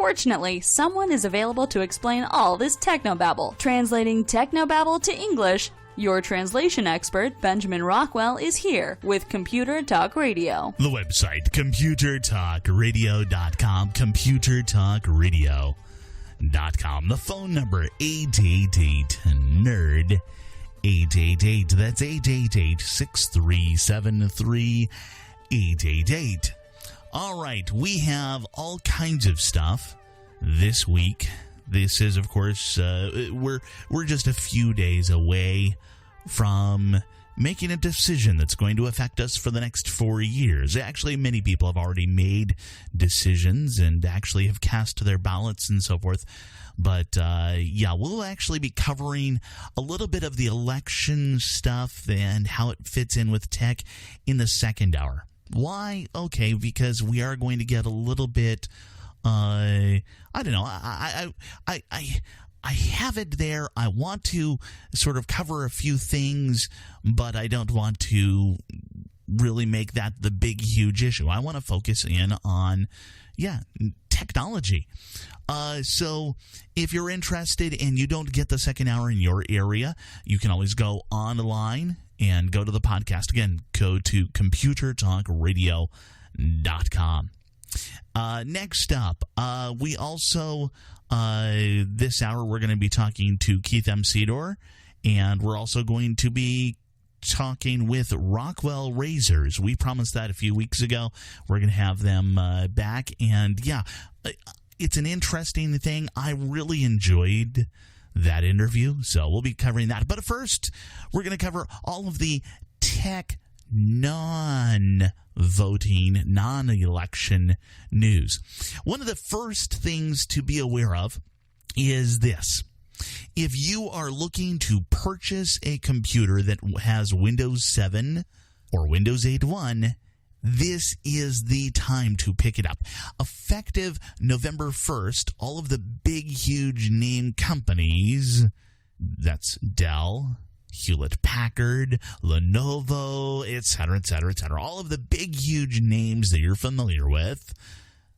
Fortunately, someone is available to explain all this technobabble. Translating technobabble to English, your translation expert, Benjamin Rockwell, is here with Computer Talk Radio. The website, computertalkradio.com, computertalkradio.com. The phone number, 888-NERD, 888. That's 888-6373-888. All right, we have all kinds of stuff this week. This is, of course, we're just a few days away from making a decision that's going to affect us for the next 4 years. Actually, many people have already made decisions and actually have cast their ballots and so forth. But, yeah, we'll actually be covering a little bit of the election stuff and how it fits in with tech in the second hour. Why? Okay, because we are going to get a little bit, I don't know, I have it there. I want to sort of cover a few things, but I don't want to really make that the big, huge issue. I want to focus in on, technology. So if you're interested and you don't get the second hour in your area, you can always go online and go to the podcast. Again, go to computertalkradio.com. Next up, we also, this hour, we're going to be talking to Keith M. Sedor, and we're also going to be talking with Rockwell Razors. We promised that a few weeks ago. We're going to have them back, and it's an interesting thing. I really enjoyed that interview, so we'll be covering that. But first, we're going to cover all of the tech non-voting, non-election news. One of the first things to be aware of is this. If you are looking to purchase a computer that has Windows 7 or Windows 8.1, this is the time to pick it up. Effective November 1st, all of the big, huge name companies, that's Dell, Hewlett-Packard, Lenovo, etc., all of the big, huge names that you're familiar with,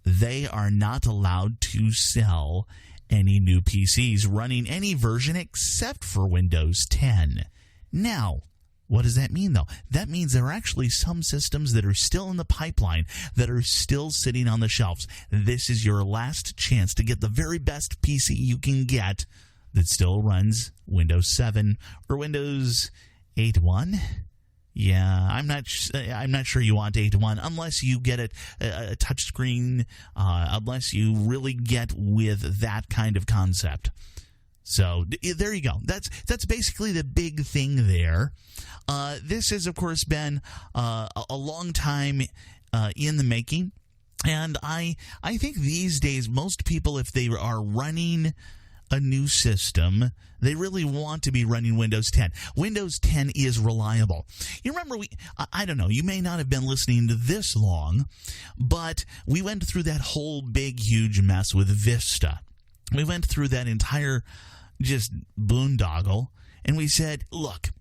they are not allowed to sell any new PCs running any version except for Windows 10. Now, what does that mean, though? That means there are actually some systems that are still in the pipeline, that are still sitting on the shelves. This is your last chance to get the very best PC you can get that still runs Windows 7 or Windows 8.1. Yeah, I'm not sure you want 8.1 unless you get a touchscreen, unless you really get with that kind of concept. So there you go. That's basically the big thing there. This has, of course, been a long time in the making, and I think these days most people, if they are running a new system, they really want to be running Windows 10. Windows 10 is reliable. You remember, I don't know, you may not have been listening to this long, but we went through that whole big, huge mess with Vista. We went through that entire just boondoggle, and we said, look,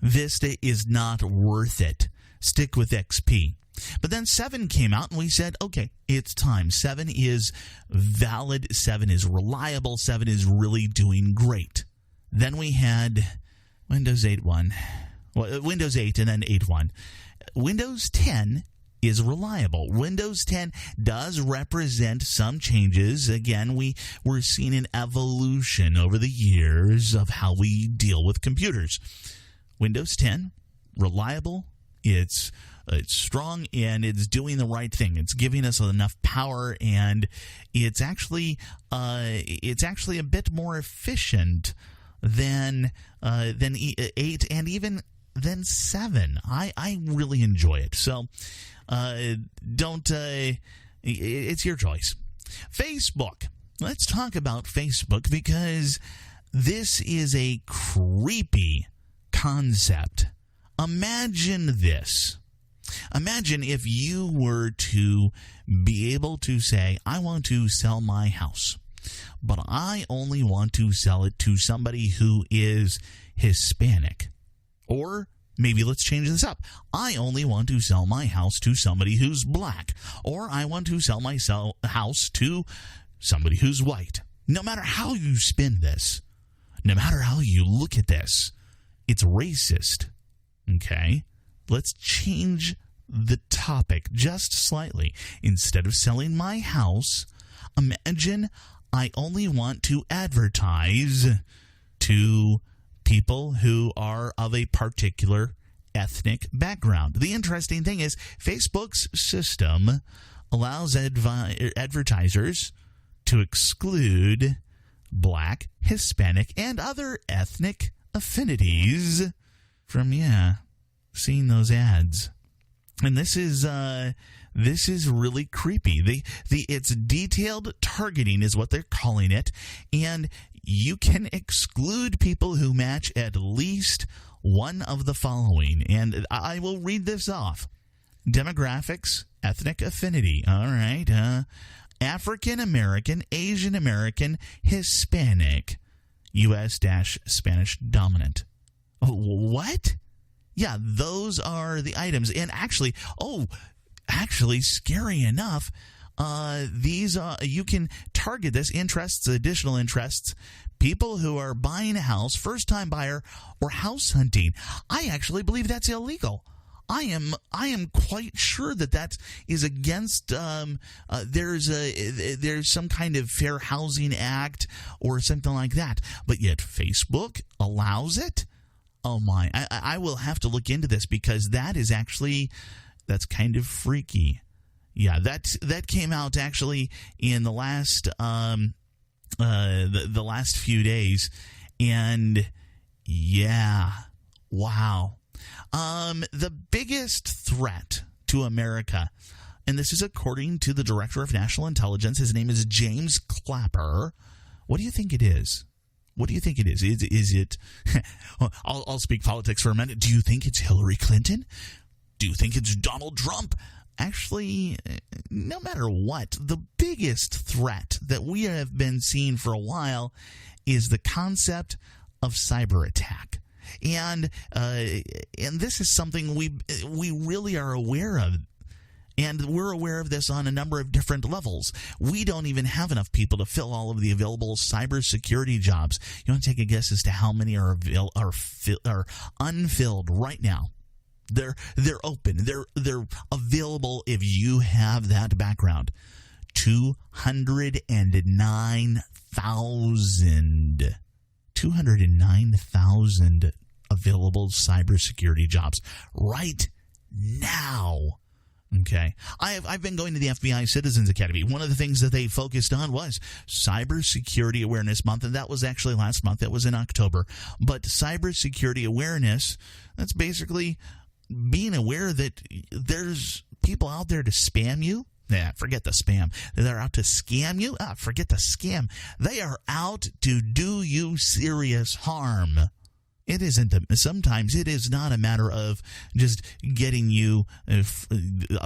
Vista is not worth it. Stick with XP. But then 7 came out, and we said, okay, it's time. 7 is valid. 7 is reliable. 7 is really doing great. Then we had Windows 8.1. Well, Windows 8 and then 8.1. Windows 10 is reliable. Windows 10 does represent some changes. Again, we're seeing an evolution over the years of how we deal with computers. Windows 10, reliable. It's strong, and it's doing the right thing. It's giving us enough power, and it's actually a bit more efficient than 8 and even than 7. I really enjoy it. So it's your choice. Facebook. Let's talk about Facebook, because this is a creepy concept. Imagine this. Imagine if you were to be able to say, I want to sell my house, but I only want to sell it to somebody who is Hispanic. Or maybe let's change this up. I only want to sell my house to somebody who's black. Or I want to sell my house to somebody who's white. No matter how you spin this, no matter how you look at this, it's racist. Okay? Let's change the topic just slightly. Instead of selling my house, imagine I only want to advertise to people who are of a particular ethnic background. The interesting thing is Facebook's system allows advertisers to exclude Black, Hispanic, and other ethnic affinities from, seeing those ads. And this is really creepy. It's detailed targeting is what they're calling it, and you can exclude people who match at least one of the following. And I will read this off. Demographics, ethnic affinity. All right. African American, Asian American, Hispanic, U.S.-Spanish dominant. What? Yeah, those are the items. And actually, scary enough, these you can target this interests, additional interests, people who are buying a house, first-time buyer, or house hunting. I actually believe that's illegal. I am quite sure that is against. There's some kind of Fair Housing Act or something like that, but yet Facebook allows it. Oh my! I will have to look into this because that's kind of freaky. Yeah, that came out actually in the last the last few days, and yeah, wow. The biggest threat to America, and this is according to the Director of National Intelligence, his name is James Clapper. What do you think it is? What do you think it is? Is it I'll speak politics for a minute. Do you think it's Hillary Clinton? Do you think it's Donald Trump? Actually, no matter what, the biggest threat that we have been seeing for a while is the concept of cyber attack. And this is something we really are aware of. And we're aware of this on a number of different levels. We don't even have enough people to fill all of the available cybersecurity jobs. You want to take a guess as to how many are unfilled right now? They're open. They're available if you have that background. 209,000 available cybersecurity jobs right now. Okay. I've been going to the FBI Citizens Academy. One of the things that they focused on was Cybersecurity Awareness Month, and that was actually last month. That was in October. But cybersecurity awareness, that's basically being aware that there's people out there to spam you. Yeah, forget the spam. They're out to scam you. Forget the scam. They are out to do you serious harm. It isn't. Sometimes it is not a matter of just getting you a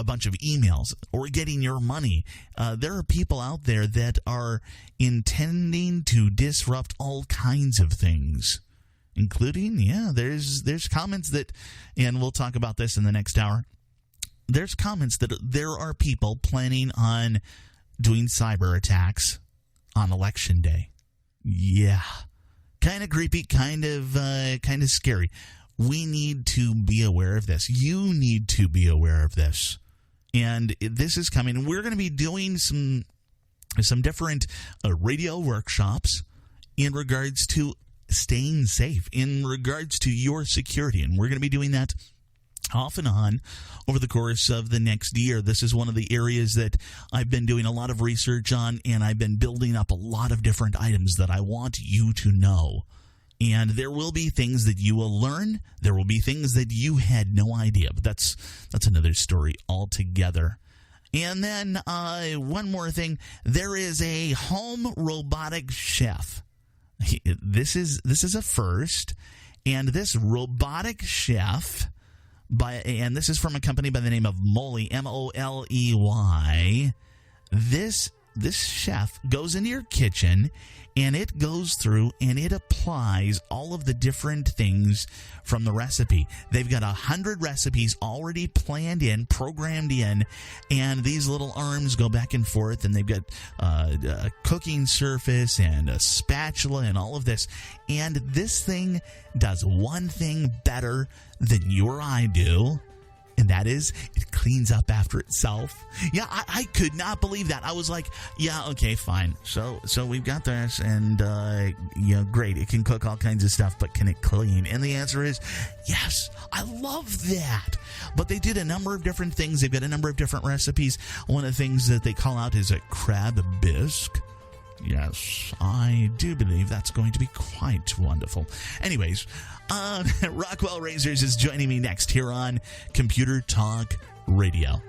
bunch of emails or getting your money. There are people out there that are intending to disrupt all kinds of things, including, there's comments that, and we'll talk about this in the next hour. There's comments that there are people planning on doing cyber attacks on Election Day. Yeah. Kind of creepy, kind of scary. We need to be aware of this. You need to be aware of this. And this is coming. We're going to be doing some different radio workshops in regards to staying safe, in regards to your security. And we're going to be doing that off and on over the course of the next year. This is one of the areas that I've been doing a lot of research on, and I've been building up a lot of different items that I want you to know. And there will be things that you will learn. There will be things that you had no idea. But that's another story altogether. And then one more thing. There is a home robotic chef. This is a first. And this robotic chef, and this is from a company by the name of Moley, Moley. This this chef goes into your kitchen, and it goes through and it applies all of the different things from the recipe. They've got 100 recipes already planned in, programmed in, and these little arms go back and forth, and they've got a cooking surface and a spatula and all of this. And this thing does one thing better than you or I do, and that is it cleans up after itself. Yeah, I could not believe that. I was like, yeah, okay, fine. So we've got this, and great. It can cook all kinds of stuff, but can it clean? And the answer is yes. I love that. But they did a number of different things. They've got a number of different recipes. One of the things that they call out is a crab bisque. Yes, I do believe that's going to be quite wonderful. Anyways, Rockwell Razors is joining me next here on Computer Talk Radio.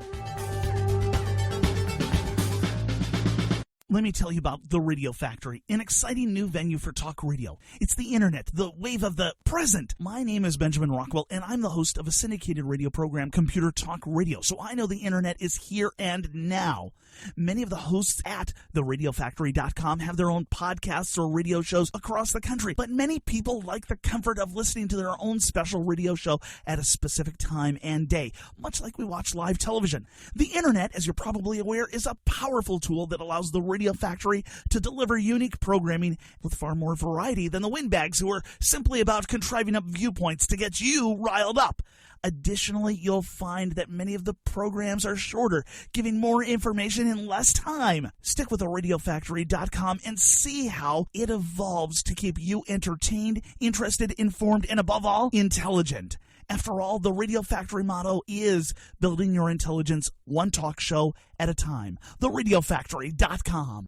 Let me tell you about The Radio Factory, an exciting new venue for talk radio. It's the internet, the wave of the present. My name is Benjamin Rockwell, and I'm the host of a syndicated radio program, Computer Talk Radio, so I know the internet is here and now. Many of the hosts at theradiofactory.com have their own podcasts or radio shows across the country, but many people like the comfort of listening to their own special radio show at a specific time and day, much like we watch live television. The internet, as you're probably aware, is a powerful tool that allows the Radio Factory to deliver unique programming with far more variety than the windbags who are simply about contriving up viewpoints to get you riled up. Additionally, you'll find that many of the programs are shorter, giving more information in less time. Stick with theradiofactory.com and see how it evolves to keep you entertained, interested, informed, and above all, intelligent. After all, the Radio Factory motto is building your intelligence one talk show at a time. theradiofactory.com.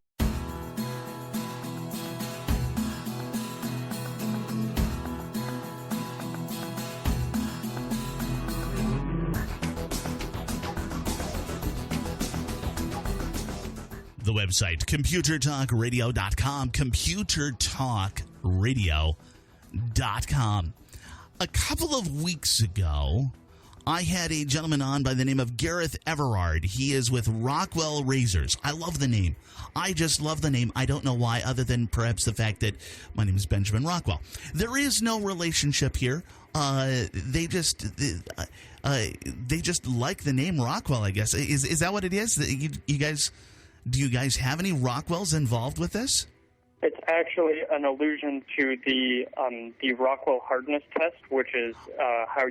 The website, computertalkradio.com, computertalkradio.com. A couple of weeks ago, I had a gentleman on by the name of Gareth Everard. He is with Rockwell Razors. I love the name. I just love the name. I don't know why, other than perhaps the fact that my name is Benjamin Rockwell. There is no relationship here. They just like the name Rockwell, I guess. Is that what it is? You guys... Do you guys have any Rockwells involved with this? It's actually an allusion to the Rockwell hardness test, which is how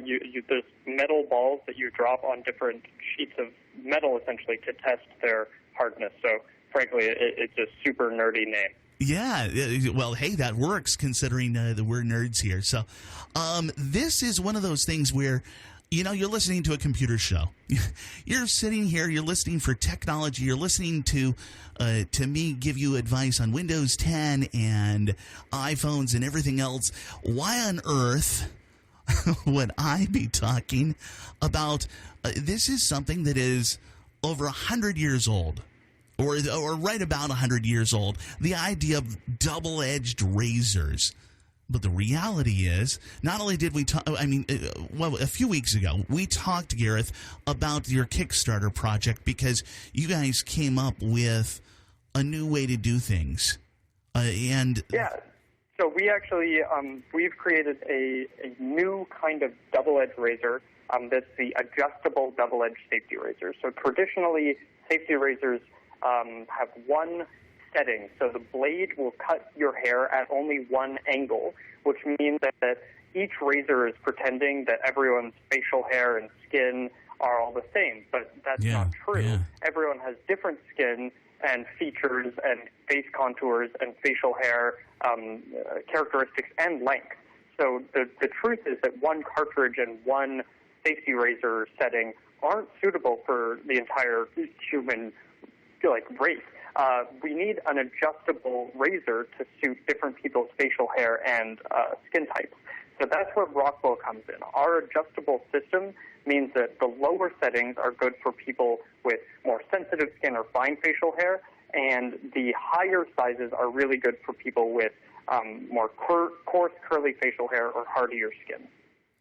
there's metal balls that you drop on different sheets of metal, essentially, to test their hardness. So, frankly, it's a super nerdy name. Yeah, well, hey, that works considering that we're nerds here. So, this is one of those things where, you know, you're listening to a computer show. You're sitting here, you're listening for technology, you're listening to me give you advice on Windows 10 and iPhones and everything else. Why on earth would I be talking about this is something that is over 100 years old, or right about 100 years old, the idea of double-edged razors. But the reality is, not only did we talk, a few weeks ago, we talked, Gareth, about your Kickstarter project because you guys came up with a new way to do things. Yeah. So we actually, we've created a new kind of double-edged razor that's the adjustable double-edged safety razor. So traditionally, safety razors have one setting, so the blade will cut your hair at only one angle, which means that each razor is pretending that everyone's facial hair and skin are all the same, but that's not true. Yeah. Everyone has different skin and features and face contours and facial hair characteristics and length. So the truth is that one cartridge and one safety razor setting aren't suitable for the entire human race. We need an adjustable razor to suit different people's facial hair and skin types. So that's where Rockwell comes in. Our adjustable system means that the lower settings are good for people with more sensitive skin or fine facial hair, and the higher sizes are really good for people with more coarse, curly facial hair or hardier skin.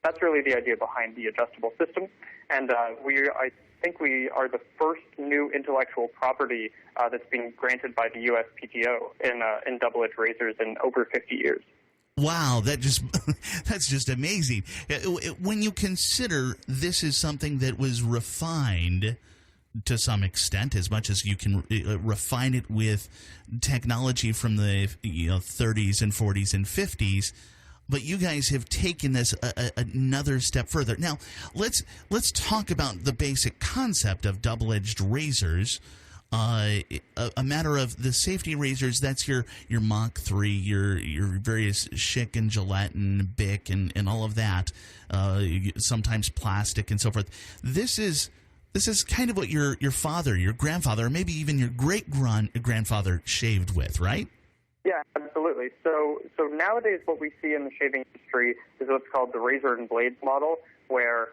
that's really the idea behind the adjustable system. And I think we are the first new intellectual property that's been granted by the USPTO in double-edged razors in over 50 years. Wow, that's just amazing. When you consider this is something that was refined to some extent, as much as you can refine it with technology from the 30s and 40s and 50s, but you guys have taken this another step further. Now, let's talk about the basic concept of double-edged razors. A matter of the safety razors, that's your Mach 3, your various Schick and Gillette and Bic and all of that, sometimes plastic and so forth. This is kind of what your father, your grandfather, or maybe even your great-grandfather shaved with, right? Yeah, absolutely. So nowadays what we see in the shaving industry is what's called the razor and blades model, where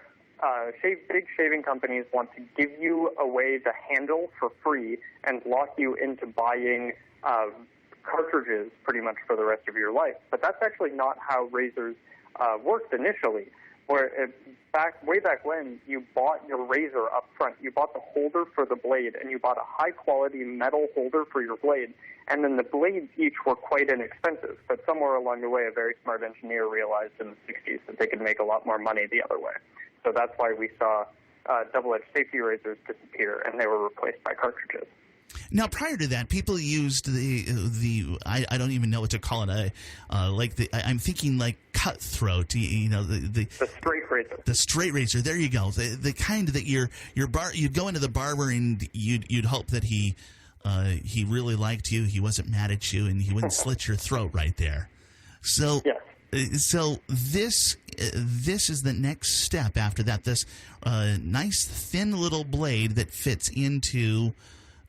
big shaving companies want to give you away the handle for free and lock you into buying cartridges pretty much for the rest of your life. But that's actually not how razors worked initially. Where way back when, you bought your razor up front, you bought the holder for the blade, and you bought a high-quality metal holder for your blade, and then the blades each were quite inexpensive. But somewhere along the way, a very smart engineer realized in the 60s that they could make a lot more money the other way. So that's why we saw double-edged safety razors disappear, and they were replaced by cartridges. Now, prior to that, people used the I don't even know what to call it. I'm thinking like cutthroat. The straight razor. The straight razor. There you go. The kind that you'd go into the barber and you'd hope that he really liked you. He wasn't mad at you, and he wouldn't slit your throat right there. So. Yes. So this is the next step after that. This nice thin little blade that fits into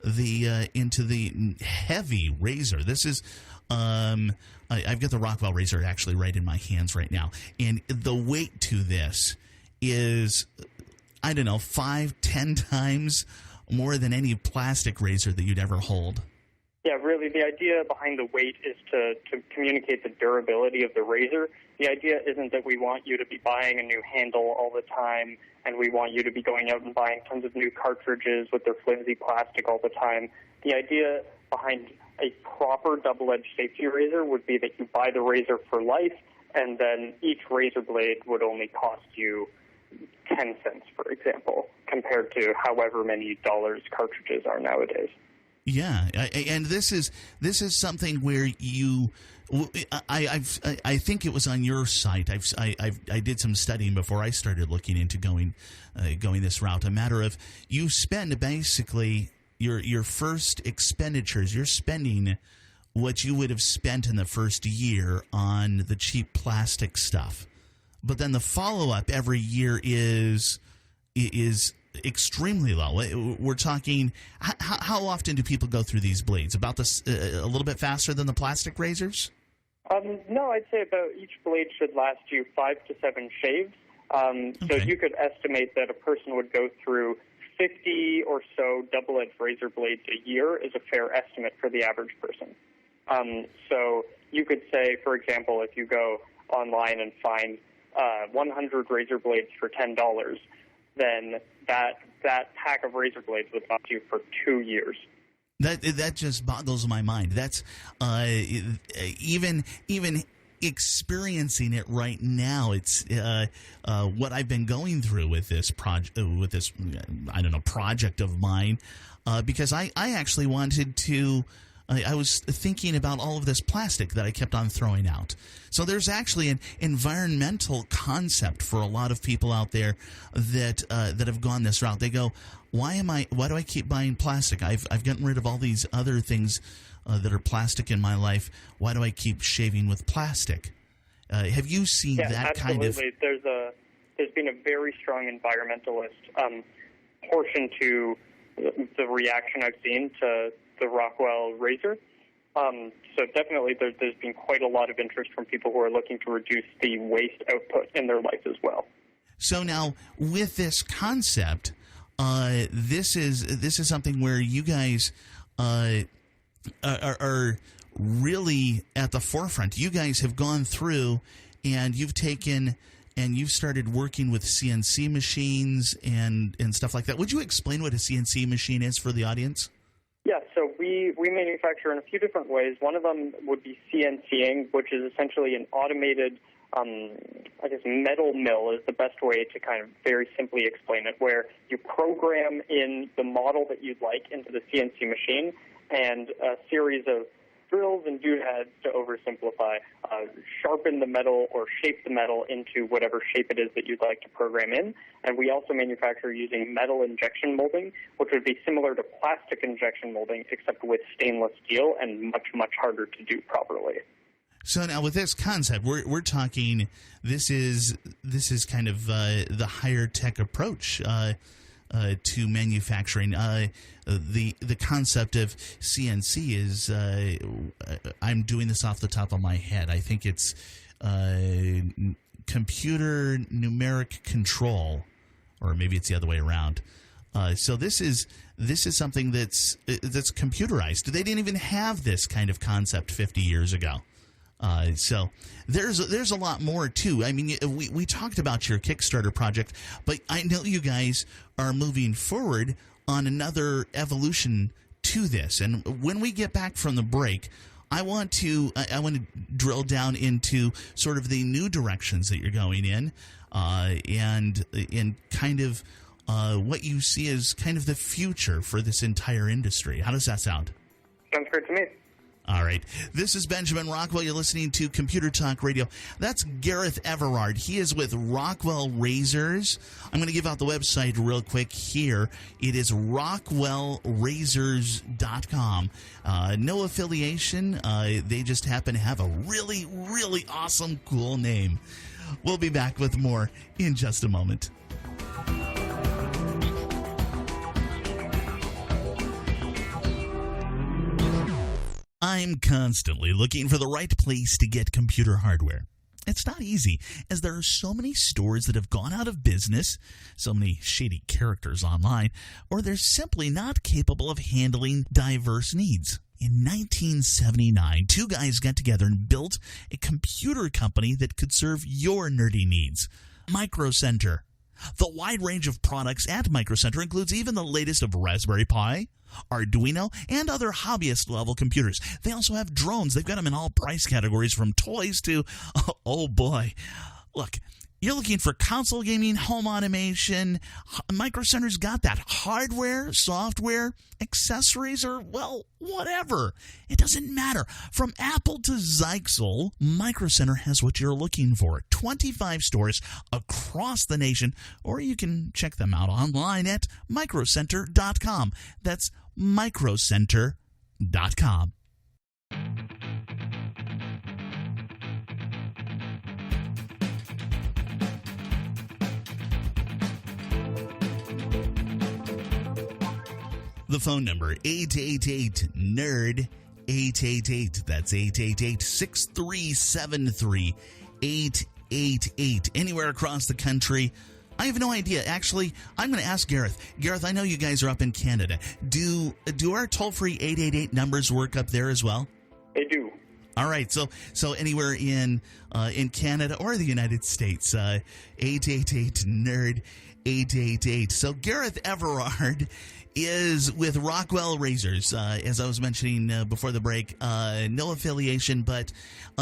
the heavy razor. This is I've got the Rockwell Razor actually right in my hands right now, and the weight to this is 5-10 times more than any plastic razor that you'd ever hold. Yeah, really, the idea behind the weight is to communicate the durability of the razor. The idea isn't that we want you to be buying a new handle all the time, and we want you to be going out and buying tons of new cartridges with their flimsy plastic all the time. The idea behind a proper double-edged safety razor would be that you buy the razor for life, and then each razor blade would only cost you 10 cents, for example, compared to however many dollars cartridges are nowadays. Yeah, and this is something where I think it was on your site. I did some studying before I started looking into going this route. A matter of you spend basically your first expenditures. You're spending what you would have spent in the first year on the cheap plastic stuff, but then the follow up every year is extremely low. We're talking, how often do people go through these blades? About this a little bit faster than the plastic razors? No, I'd say about each blade should last you 5 to 7 shaves. So you could estimate that a person would go through 50 or so double-edged razor blades a year is a fair estimate for the average person. So you could say, for example, if you go online and find 100 razor blades for $10, then that pack of razor blades would last you for 2 years. That just boggles my mind. That's even experiencing it right now. It's what I've been going through with this project of mine, because I actually wanted to. I was thinking about all of this plastic that I kept on throwing out. So there's actually an environmental concept for a lot of people out there that have gone this route. They go, why do I keep buying plastic? I've gotten rid of all these other things that are plastic in my life. Why do I keep shaving with plastic? Have you seen that kind of? Absolutely. There's been a very strong environmentalist portion to the reaction I've seen to the Rockwell Razor. So definitely there's been quite a lot of interest from people who are looking to reduce the waste output in their life as well. So now with this concept, this is something where you guys are really at the forefront. You guys have gone through and you've taken and you've started working with CNC machines and stuff like that. Would you explain what a CNC machine is for the audience? Yeah, so we manufacture in a few different ways. One of them would be CNCing, which is essentially an automated, metal mill is the best way to kind of very simply explain it, where you program in the model that you'd like into the CNC machine, and a series of drills and doodads, to oversimplify, sharpen the metal or shape the metal into whatever shape it is that you'd like to program in. And we also manufacture using metal injection molding, which would be similar to plastic injection molding, except with stainless steel and much, much harder to do properly. So now with this concept, we're talking, this is kind of the higher tech approach to manufacturing. The concept of CNC is, I'm doing this off the top of my head, I think it's computer numeric control, or maybe it's the other way around. So this is something that's computerized. They didn't even have this kind of concept 50 years ago. So there's a lot more too. I mean, we talked about your Kickstarter project, but I know you guys are moving forward on another evolution to this. And when we get back from the break, I want to drill down into sort of the new directions that you're going in, and kind of what you see as kind of the future for this entire industry. How does that sound? Sounds great to me. All right. This is Benjamin Rockwell. You're listening to Computer Talk Radio. That's Gareth Everard. He is with Rockwell Razors. I'm going to give out the website real quick here. It is rockwellrazors.com. No affiliation. They just happen to have a really, really awesome, cool name. We'll be back with more in just a moment. I'm constantly looking for the right place to get computer hardware. It's not easy, as there are so many stores that have gone out of business, so many shady characters online, or they're simply not capable of handling diverse needs. In 1979, two guys got together and built a computer company that could serve your nerdy needs. Micro Center. The wide range of products at Micro Center includes even the latest of Raspberry Pi, Arduino, and other hobbyist-level computers. They also have drones. They've got them in all price categories, from toys to, oh boy. Look, you're looking for console gaming, home automation. Micro Center's got that. Hardware, software, accessories, or, well, whatever. It doesn't matter. From Apple to Zyxel, Micro Center has what you're looking for. 25 stores across the nation, or you can check them out online at microcenter.com. That's microcenter.com. The phone number, 888-NERD, 888. That's 888-6373, 888. Anywhere across the country. I have no idea. Actually, I'm going to ask Gareth. Gareth, I know you guys are up in Canada. Do our toll-free 888 numbers work up there as well? They do. All right, so anywhere in Canada or the United States, 888-NERD, 888. So Gareth Everard is with Rockwell Razors. As I was mentioning before the break, no affiliation, but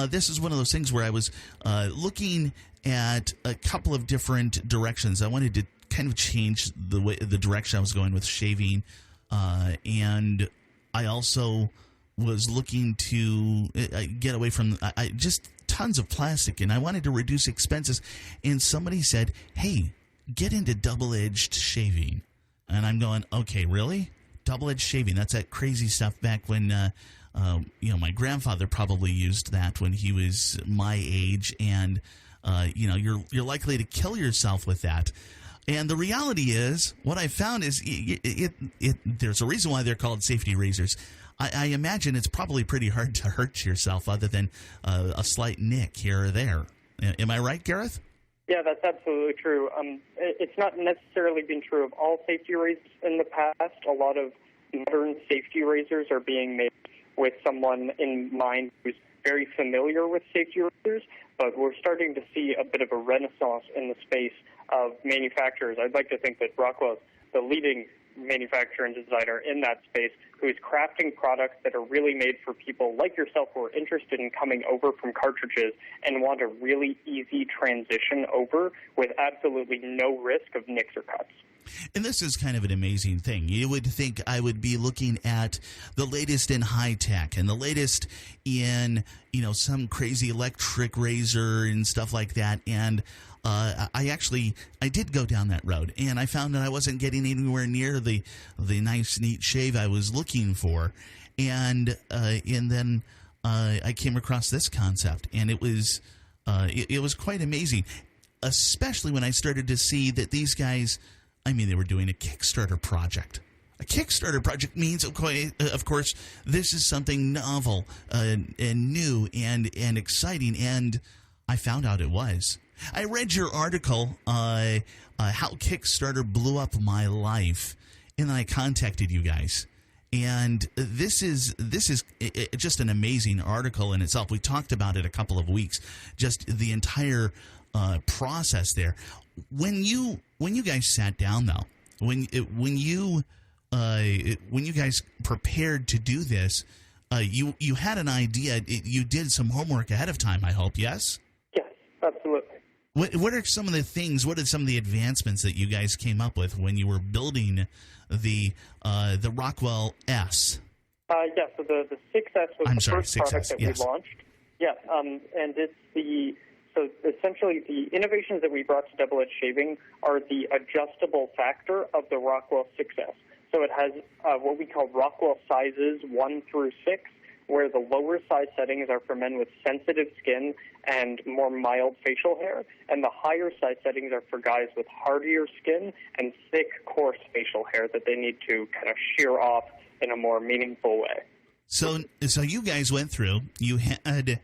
this is one of those things where I was looking at a couple of different directions. I wanted to kind of change the direction I was going with shaving, and I also was looking to get away from just tons of plastic, and I wanted to reduce expenses. And somebody said, hey, get into double-edged shaving. And I'm going, okay, really? Double-edged shaving, that's that crazy stuff back when, my grandfather probably used that when he was my age, and, you're likely to kill yourself with that. And the reality is, what I found is there's a reason why they're called safety razors. I imagine it's probably pretty hard to hurt yourself other than a slight nick here or there. Am I right, Gareth? Yeah, that's absolutely true. It's not necessarily been true of all safety razors in the past. A lot of modern safety razors are being made with someone in mind who's very familiar with safety razors. but we're starting to see a bit of a renaissance in the space of manufacturers. I'd like to think that Rockwell's the leading manufacturer and designer in that space, who is crafting products that are really made for people like yourself who are interested in coming over from cartridges and want a really easy transition over with absolutely no risk of nicks or cuts. And this is kind of an amazing thing. You would think I would be looking at the latest in high tech and the latest in, some crazy electric razor and stuff like that. And I did go down that road, and I found that I wasn't getting anywhere near the nice, neat shave I was looking for. And then I came across this concept, and it was quite amazing, especially when I started to see that these guys, they were doing a Kickstarter project. A Kickstarter project means, of course, this is something novel and new and exciting, and I found out it was. I read your article, How Kickstarter Blew Up My Life, and then I contacted you guys. And this is just an amazing article in itself. We talked about it a couple of weeks, just the entire process there. When you guys sat down, though, when you guys prepared to do this, you had an idea. You did some homework ahead of time, I hope. Yes. Yes, absolutely. What are some of the things? What are some of the advancements that you guys came up with when you were building the Rockwell S? So the 6S was the first product that we launched. Yeah, and it's so essentially the innovations that we brought to double-edge shaving are the adjustable factor of the Rockwell 6S. So it has what we call Rockwell sizes 1 through 6, where the lower size settings are for men with sensitive skin and more mild facial hair, and the higher size settings are for guys with hardier skin and thick, coarse facial hair that they need to kind of shear off in a more meaningful way. So you guys went through, you had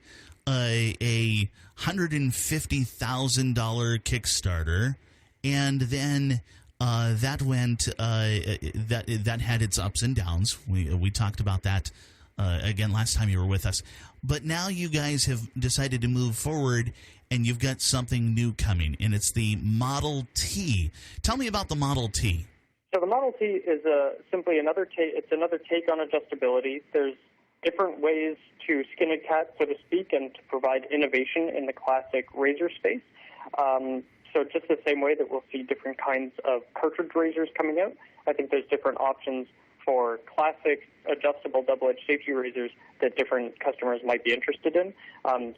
a $150,000 Kickstarter, and then that went that had its ups and downs. We talked about that again last time you were with us. But now you guys have decided to move forward, and you've got something new coming, and it's the Model T. Tell me about the Model T. So the Model T is simply another take. It's another take on adjustability. There's different ways to skin a cat, so to speak, and to provide innovation in the classic razor space. So just the same way that we'll see different kinds of cartridge razors coming out, I think there's different options for classic adjustable double-edged safety razors that different customers might be interested in.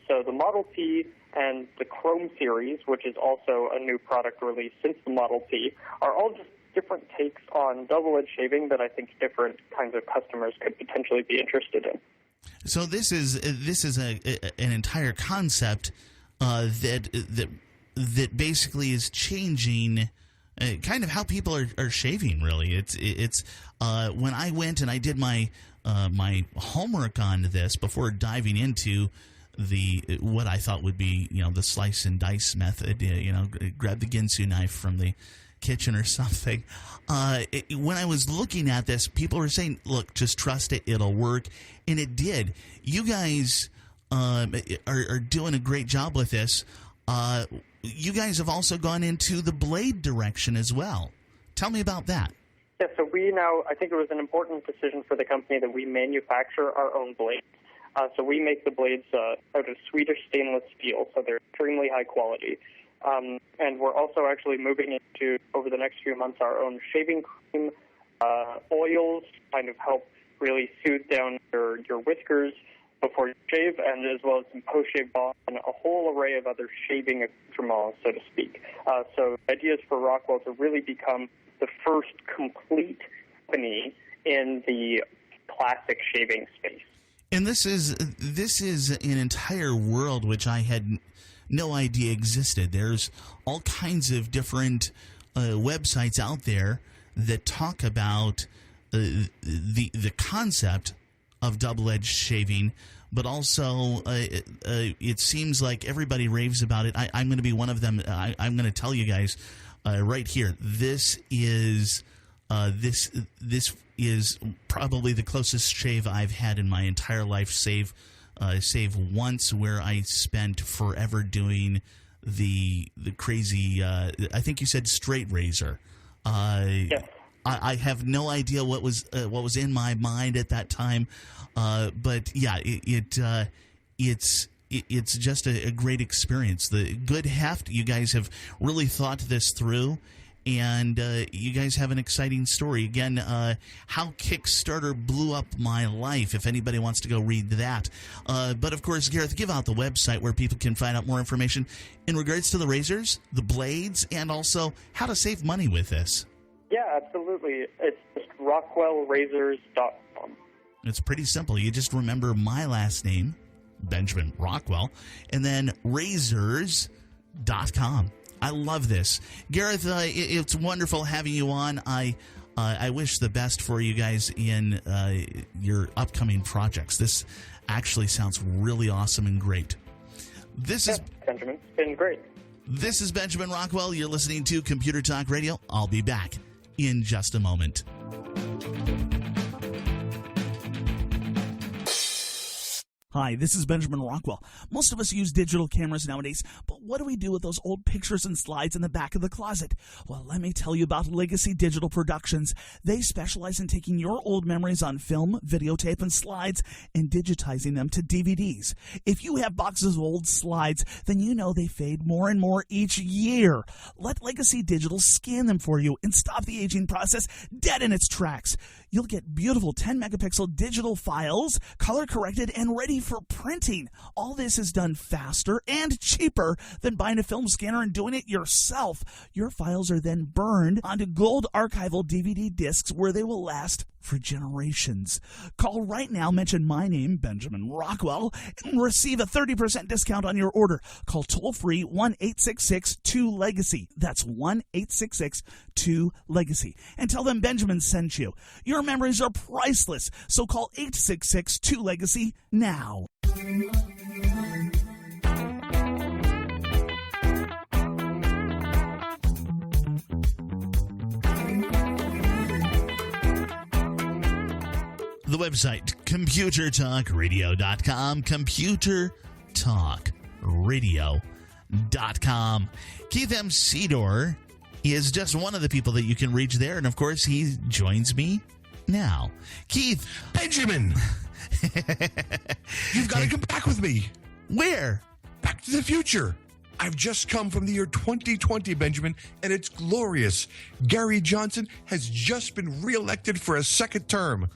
So the Model T and the Chrome series, which is also a new product release since the Model T, are all just different takes on double-edged shaving that I think different kinds of customers could potentially be interested in. So this is an entire concept that basically is changing kind of how people are shaving. Really, it's when I went and I did my homework on this before diving into what I thought would be the slice and dice method. Grab the Ginsu knife from the kitchen or something. When I was looking at this, people were saying, look, just trust it, it'll work. And it did. You guys are doing a great job with this. You guys have also gone into the blade direction as well. Tell me about that. Yeah, so I think it was an important decision for the company that we manufacture our own blades. So we make the blades out of Swedish stainless steel, so they're extremely high quality. And we're also actually moving into, over the next few months, our own shaving cream, oils, kind of help really soothe down your whiskers before you shave, and as well as some post-shave balm and a whole array of other shaving accoutrements, so to speak. So the idea is for Rockwell to really become the first complete company in the classic shaving space. And this is an entire world which I had no idea existed. There's all kinds of different websites out there that talk about the concept of double-edged shaving, but also it seems like everybody raves about it. I'm going to be one of them. I'm going to tell you guys right here. This is probably the closest shave I've had in my entire life, save save once where I spent forever doing the crazy. I think you said straight razor. Yes. I have no idea what was in my mind at that time, but yeah, it's just a great experience. The good heft. You guys have really thought this through. And you guys have an exciting story. Again, how Kickstarter blew up my life, if anybody wants to go read that. But, of course, Gareth, give out the website where people can find out more information in regards to the razors, the blades, and also how to save money with this. Yeah, absolutely. It's just rockwellrazors.com. It's pretty simple. You just remember my last name, Benjamin Rockwell, and then razors.com. I love this. Gareth, it's wonderful having you on. I wish the best for you guys in your upcoming projects. This actually sounds really awesome and great. Benjamin. It's been great. This is Benjamin Rockwell. You're listening to Computer Talk Radio. I'll be back in just a moment. Hi, this is Benjamin Rockwell. Most of us use digital cameras nowadays, but what do we do with those old pictures and slides in the back of the closet? Well, let me tell you about Legacy Digital Productions. They specialize in taking your old memories on film, videotape, and slides and digitizing them to DVDs. If you have boxes of old slides, then you know they fade more and more each year. Let Legacy Digital scan them for you and stop the aging process dead in its tracks. You'll get beautiful 10-megapixel digital files, color-corrected and ready for printing. All this is done faster and cheaper than buying a film scanner and doing it yourself. Your files are then burned onto gold archival DVD discs where they will last for generations. Call right now, mention my name, Benjamin Rockwell, and receive a 30% discount on your order. Call toll-free 1-866-2-LEGACY. That's 1-866-2-LEGACY. And tell them Benjamin sent you. Your memories are priceless, so call 866-2-LEGACY now. The website, computertalkradio.com, computertalkradio.com. Keith M. Sedor is just one of the people that you can reach there, and of course, he joins me now. Keith. Benjamin! You've got to come back with me. Where? Back to the future. I've just come from the year 2020, Benjamin, and it's glorious. Gary Johnson has just been reelected for a second term.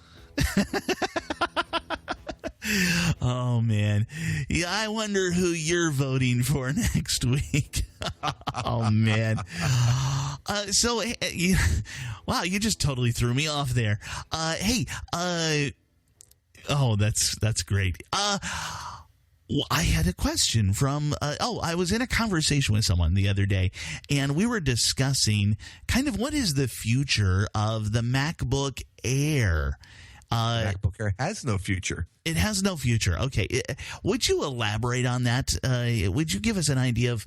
Oh, man. Yeah, I wonder who you're voting for next week. Oh, man. Wow, you just totally threw me off there. That's great. I had a question from, I was in a conversation with someone the other day, and we were discussing kind of what is the future of the MacBook Air. MacBook Air has no future. It has no future. Okay. Would you elaborate on that? Would you give us an idea of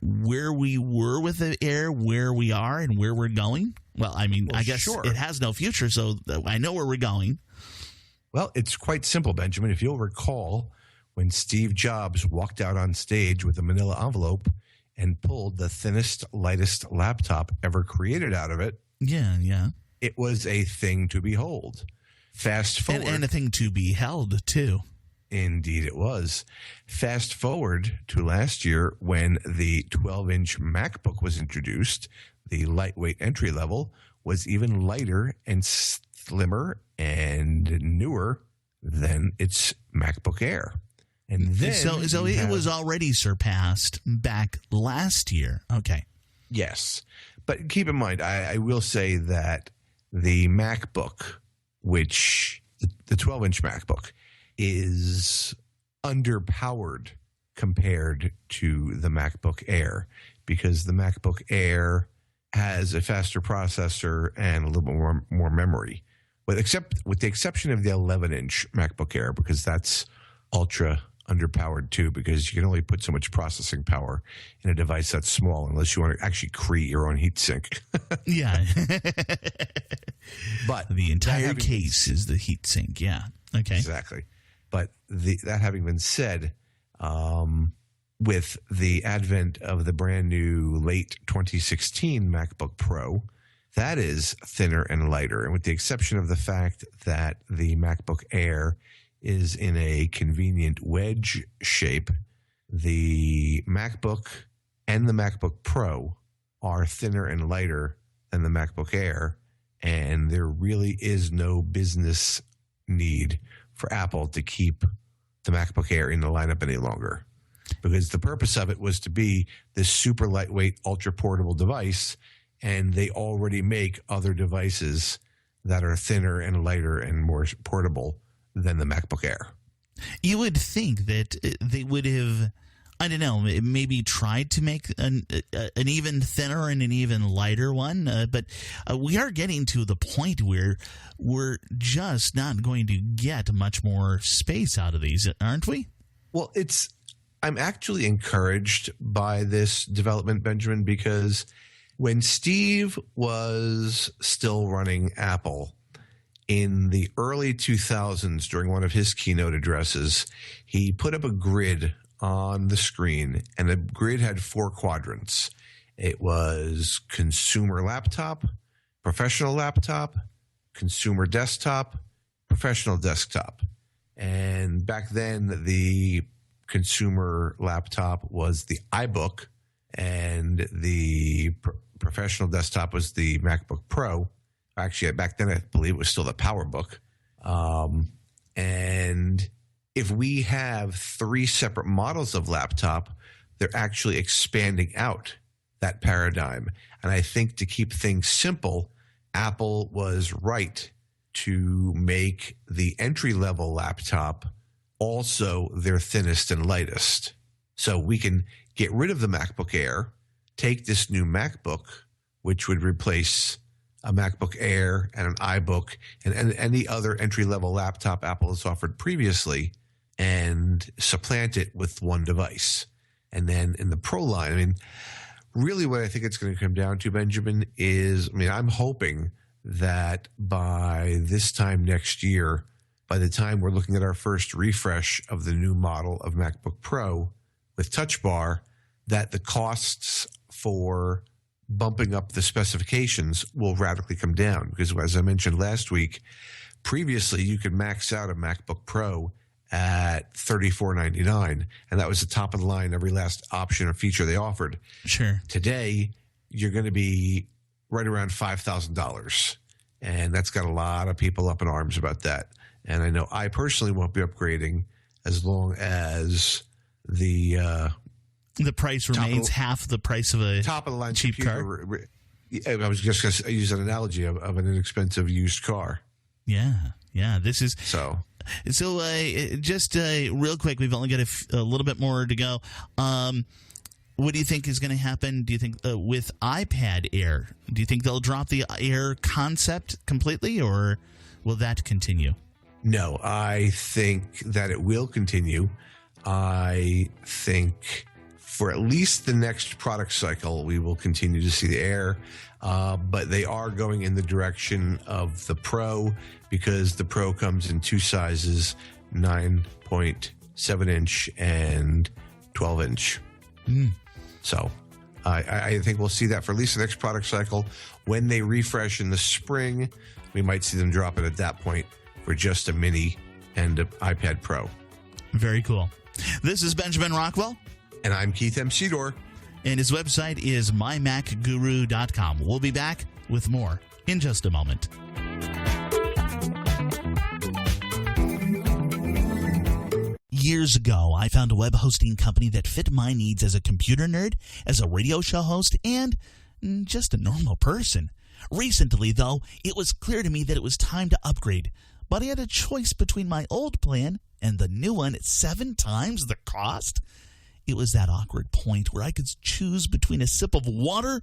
where we were with the Air, where we are, and where we're going? Well, I mean, I guess sure. It has no future, so I know where we're going. Well, it's quite simple, Benjamin. If you'll recall, when Steve Jobs walked out on stage with a manila envelope and pulled the thinnest, lightest laptop ever created out of it. Yeah. It was a thing to behold. Fast forward. And a thing to be held, too. Indeed it was. Fast forward to last year when the 12-inch MacBook was introduced, the lightweight entry level was even lighter and slimmer and newer than its MacBook Air. And then so it was already surpassed back last year. Okay. Yes. But keep in mind, I will say that the MacBook, which the 12-inch MacBook, is underpowered compared to the MacBook Air because the MacBook Air has a faster processor and a little bit more memory. With the exception of the 11-inch MacBook Air, because that's ultra underpowered too, because you can only put so much processing power in a device that's small unless you want to actually create your own heatsink. Yeah. But the entire case is the heatsink. Yeah. Okay. Exactly. But that having been said, with the advent of the brand new late 2016 MacBook Pro, that is thinner and lighter. And with the exception of the fact that the MacBook Air is in a convenient wedge shape, the MacBook and the MacBook Pro are thinner and lighter than the MacBook Air. And there really is no business need for Apple to keep the MacBook Air in the lineup any longer, because the purpose of it was to be this super lightweight, ultra portable device, and they already make other devices that are thinner and lighter and more portable than the MacBook Air. You would think that they would have, I don't know, maybe tried to make an even thinner and an even lighter one, but we are getting to the point where we're just not going to get much more space out of these, aren't we? Well, I'm actually encouraged by this development, Benjamin, because when Steve was still running Apple in the early 2000s, during one of his keynote addresses, he put up a grid on the screen, and the grid had 4 quadrants. It was consumer laptop, professional laptop, consumer desktop, professional desktop. And back then, the consumer laptop was the iBook, and the professional desktop was the MacBook Pro. Actually, back then, I believe it was still the PowerBook. And if we have 3 separate models of laptop, they're actually expanding out that paradigm. And I think to keep things simple, Apple was right to make the entry-level laptop also their thinnest and lightest. So we can get rid of the MacBook Air, take this new MacBook, which would replace a MacBook Air and an iBook and any other entry-level laptop Apple has offered previously, and supplant it with one device. And then in the Pro line, I mean, really what I think it's going to come down to, Benjamin, is, I mean, I'm hoping that by this time next year, by the time we're looking at our first refresh of the new model of MacBook Pro with Touch Bar, that the costs for bumping up the specifications will radically come down. Because as I mentioned last week, previously you could max out a MacBook Pro at $34.99, and that was the top of the line, every last option or feature they offered. Sure. Today, you're going to be right around $5,000, and that's got a lot of people up in arms about that. And I know I personally won't be upgrading as long as the price remains half the price of a top of the line cheap car. I was just going to use an analogy of an inexpensive used car. Yeah. This is so. Just real quick, we've only got a little bit more to go. What do you think is going to happen? Do you think with iPad Air? Do you think they'll drop the Air concept completely, or will that continue? No, I think that it will continue. I think for at least the next product cycle, we will continue to see the Air, but they are going in the direction of the Pro, because the Pro comes in 2 sizes, 9.7 inch and 12 inch. So I think we'll see that for at least the next product cycle. When they refresh in the spring, we might see them drop it at that point for just a mini and an iPad Pro. Very cool. This is Benjamin Rockwell. And I'm Keith M. Sedor. And his website is mymacguru.com. We'll be back with more in just a moment. Years ago, I found a web hosting company that fit my needs as a computer nerd, as a radio show host, and just a normal person. Recently, though, it was clear to me that it was time to upgrade. But I had a choice between my old plan and the new one at 7 times the cost. It was that awkward point where I could choose between a sip of water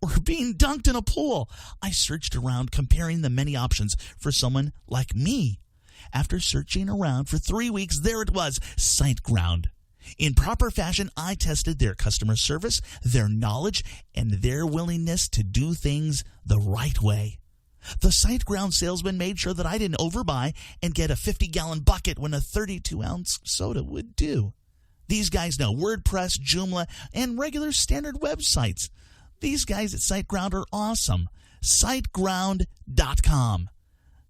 or being dunked in a pool. I searched around, comparing the many options for someone like me. After searching around for 3 weeks, there it was, SiteGround. In proper fashion, I tested their customer service, their knowledge, and their willingness to do things the right way. The SiteGround salesman made sure that I didn't overbuy and get a 50-gallon bucket when a 32-ounce soda would do. These guys know WordPress, Joomla, and regular standard websites. These guys at SiteGround are awesome. SiteGround.com.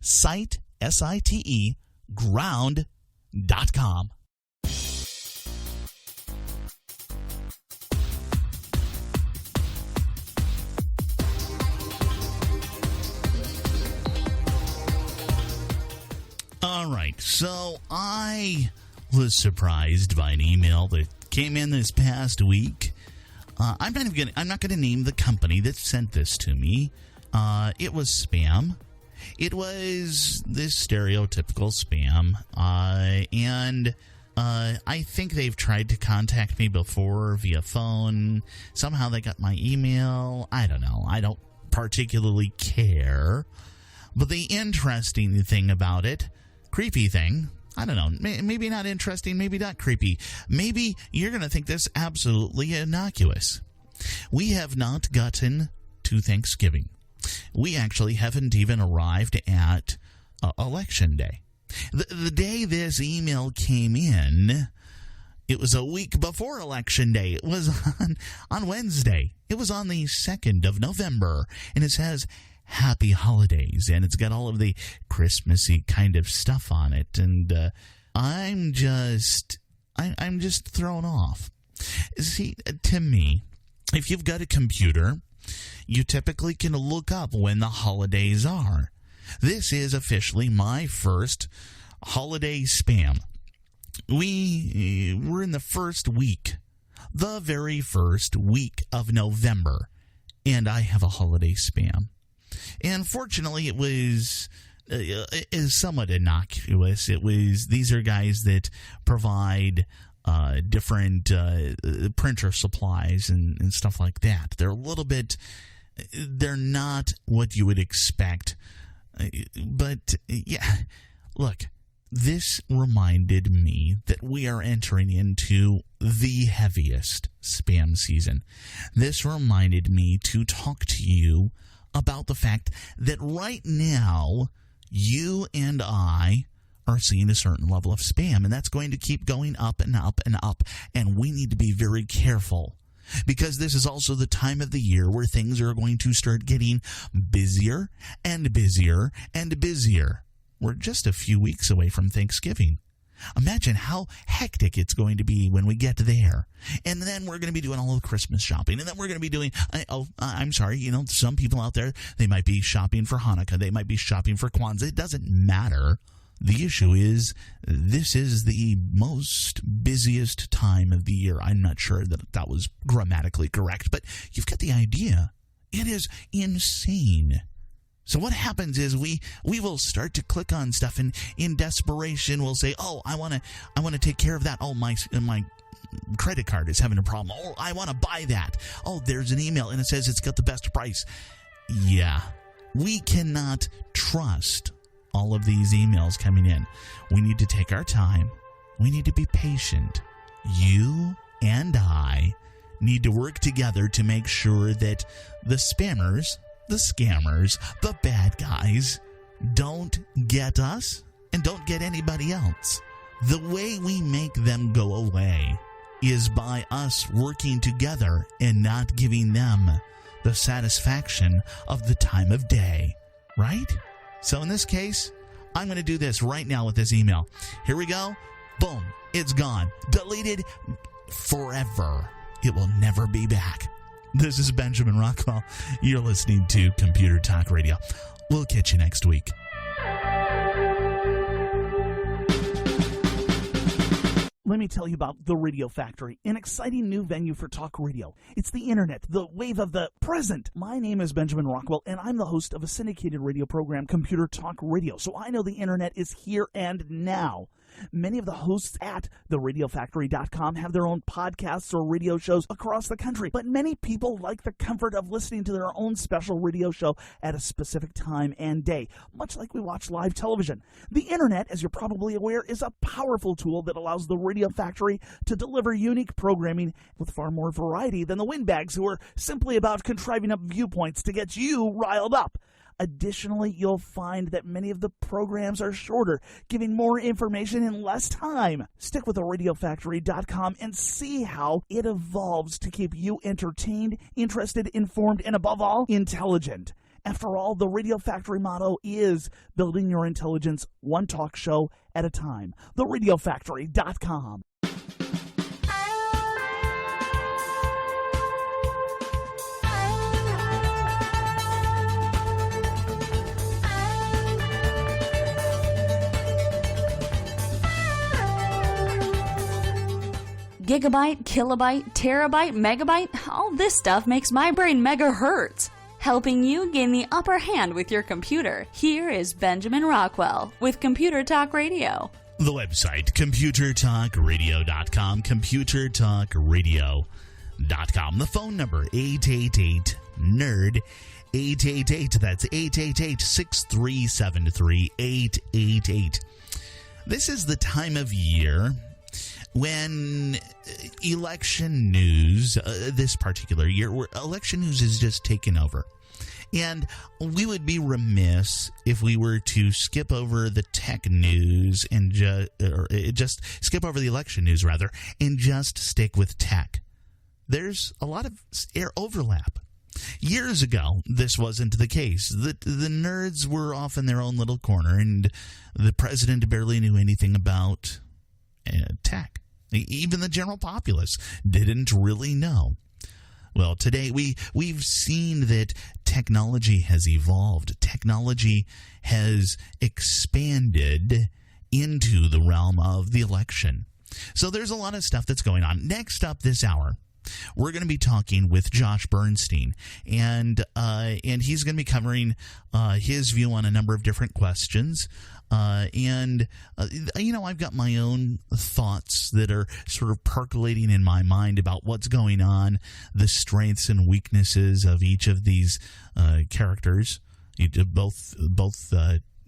Site, S-I-T-E, ground.com. All right, so I was surprised by an email that came in this past week. I'm not gonna name the company that sent this to me. It was spam. It was this stereotypical spam, and I think they've tried to contact me before via phone. Somehow they got my email. I don't know. I don't particularly care. But the interesting thing about it, creepy thing, I don't know, maybe not interesting, maybe not creepy. Maybe you're going to think this absolutely innocuous. We have not gotten to Thanksgiving. We actually haven't even arrived at Election Day. The day this email came in, it was a week before Election Day. It was on Wednesday. It was on the 2nd of November, and it says, Happy Holidays, and it's got all of the Christmassy kind of stuff on it, and I'm just thrown off. See, to me, if you've got a computer, you typically can look up when the holidays are. This is officially my first holiday spam. We're in the first week, the very first week of November, and I have a holiday spam. And fortunately, it was somewhat innocuous. These are guys that provide different printer supplies and stuff like that. They're not what you would expect. But, yeah, look, this reminded me that we are entering into the heaviest spam season. This reminded me to talk to you about the fact that right now, you and I are seeing a certain level of spam, and that's going to keep going up and up and up, and we need to be very careful, because this is also the time of the year where things are going to start getting busier and busier and busier. We're just a few weeks away from Thanksgiving. Imagine how hectic it's going to be when we get there. And then we're going to be doing all the Christmas shopping. And then we're going to be doing, I'm sorry, some people out there, they might be shopping for Hanukkah. They might be shopping for Kwanzaa. It doesn't matter. The issue is, this is the most busiest time of the year. I'm not sure that was grammatically correct, but you've got the idea. It is insane. So what happens is we will start to click on stuff, and in desperation we'll say, "Oh, I want to take care of that. Oh, my credit card is having a problem. Oh, I want to buy that. Oh, there's an email and it says it's got the best price." Yeah, we cannot trust all of these emails coming in. We need to take our time. We need to be patient. You and I need to work together to make sure that the spammers, the scammers, the bad guys don't get us and don't get anybody else. The way we make them go away is by us working together and not giving them the satisfaction of the time of day, right? So in this case, I'm going to do this right now with this email. Here we go. Boom. It's gone. Deleted forever. It will never be back. This is Benjamin Rockwell. You're listening to Computer Talk Radio. We'll catch you next week. Let me tell you about The Radio Factory, an exciting new venue for talk radio. It's the internet, the wave of the present. My name is Benjamin Rockwell, and I'm the host of a syndicated radio program, Computer Talk Radio. So I know the internet is here and now. Many of the hosts at theradiofactory.com have their own podcasts or radio shows across the country, but many people like the comfort of listening to their own special radio show at a specific time and day, much like we watch live television. The internet, as you're probably aware, is a powerful tool that allows the Radio Factory to deliver unique programming with far more variety than the windbags who are simply about contriving up viewpoints to get you riled up. Additionally, you'll find that many of the programs are shorter, giving more information in less time. Stick with theRadioFactory.com and see how it evolves to keep you entertained, interested, informed, and above all, intelligent. After all, the Radio Factory motto is building your intelligence one talk show at a time. TheRadioFactory.com. Gigabyte, kilobyte, terabyte, megabyte, all this stuff makes my brain megahertz. Helping you gain the upper hand with your computer, here is Benjamin Rockwell with Computer Talk Radio. The website, computertalkradio.com, computertalkradio.com. The phone number, 888-NERD, 888, that's 888-6373-888. This is the time of year when election news, this particular year, where election news is just taken over. And we would be remiss if we were to skip over the tech news and just skip over the election news, rather, and just stick with tech. There's a lot of overlap. Years ago, this wasn't the case. The nerds were off in their own little corner, and the president barely knew anything about tech. Even the general populace didn't really know. Well, today we've seen that technology has evolved. Technology has expanded into the realm of the election. So there's a lot of stuff that's going on. Next up this hour, we're going to be talking with Josh Bernstein, and he's going to be covering his view on a number of different questions. I've got my own thoughts that are sort of percolating in my mind about what's going on, the strengths and weaknesses of each of these characters, both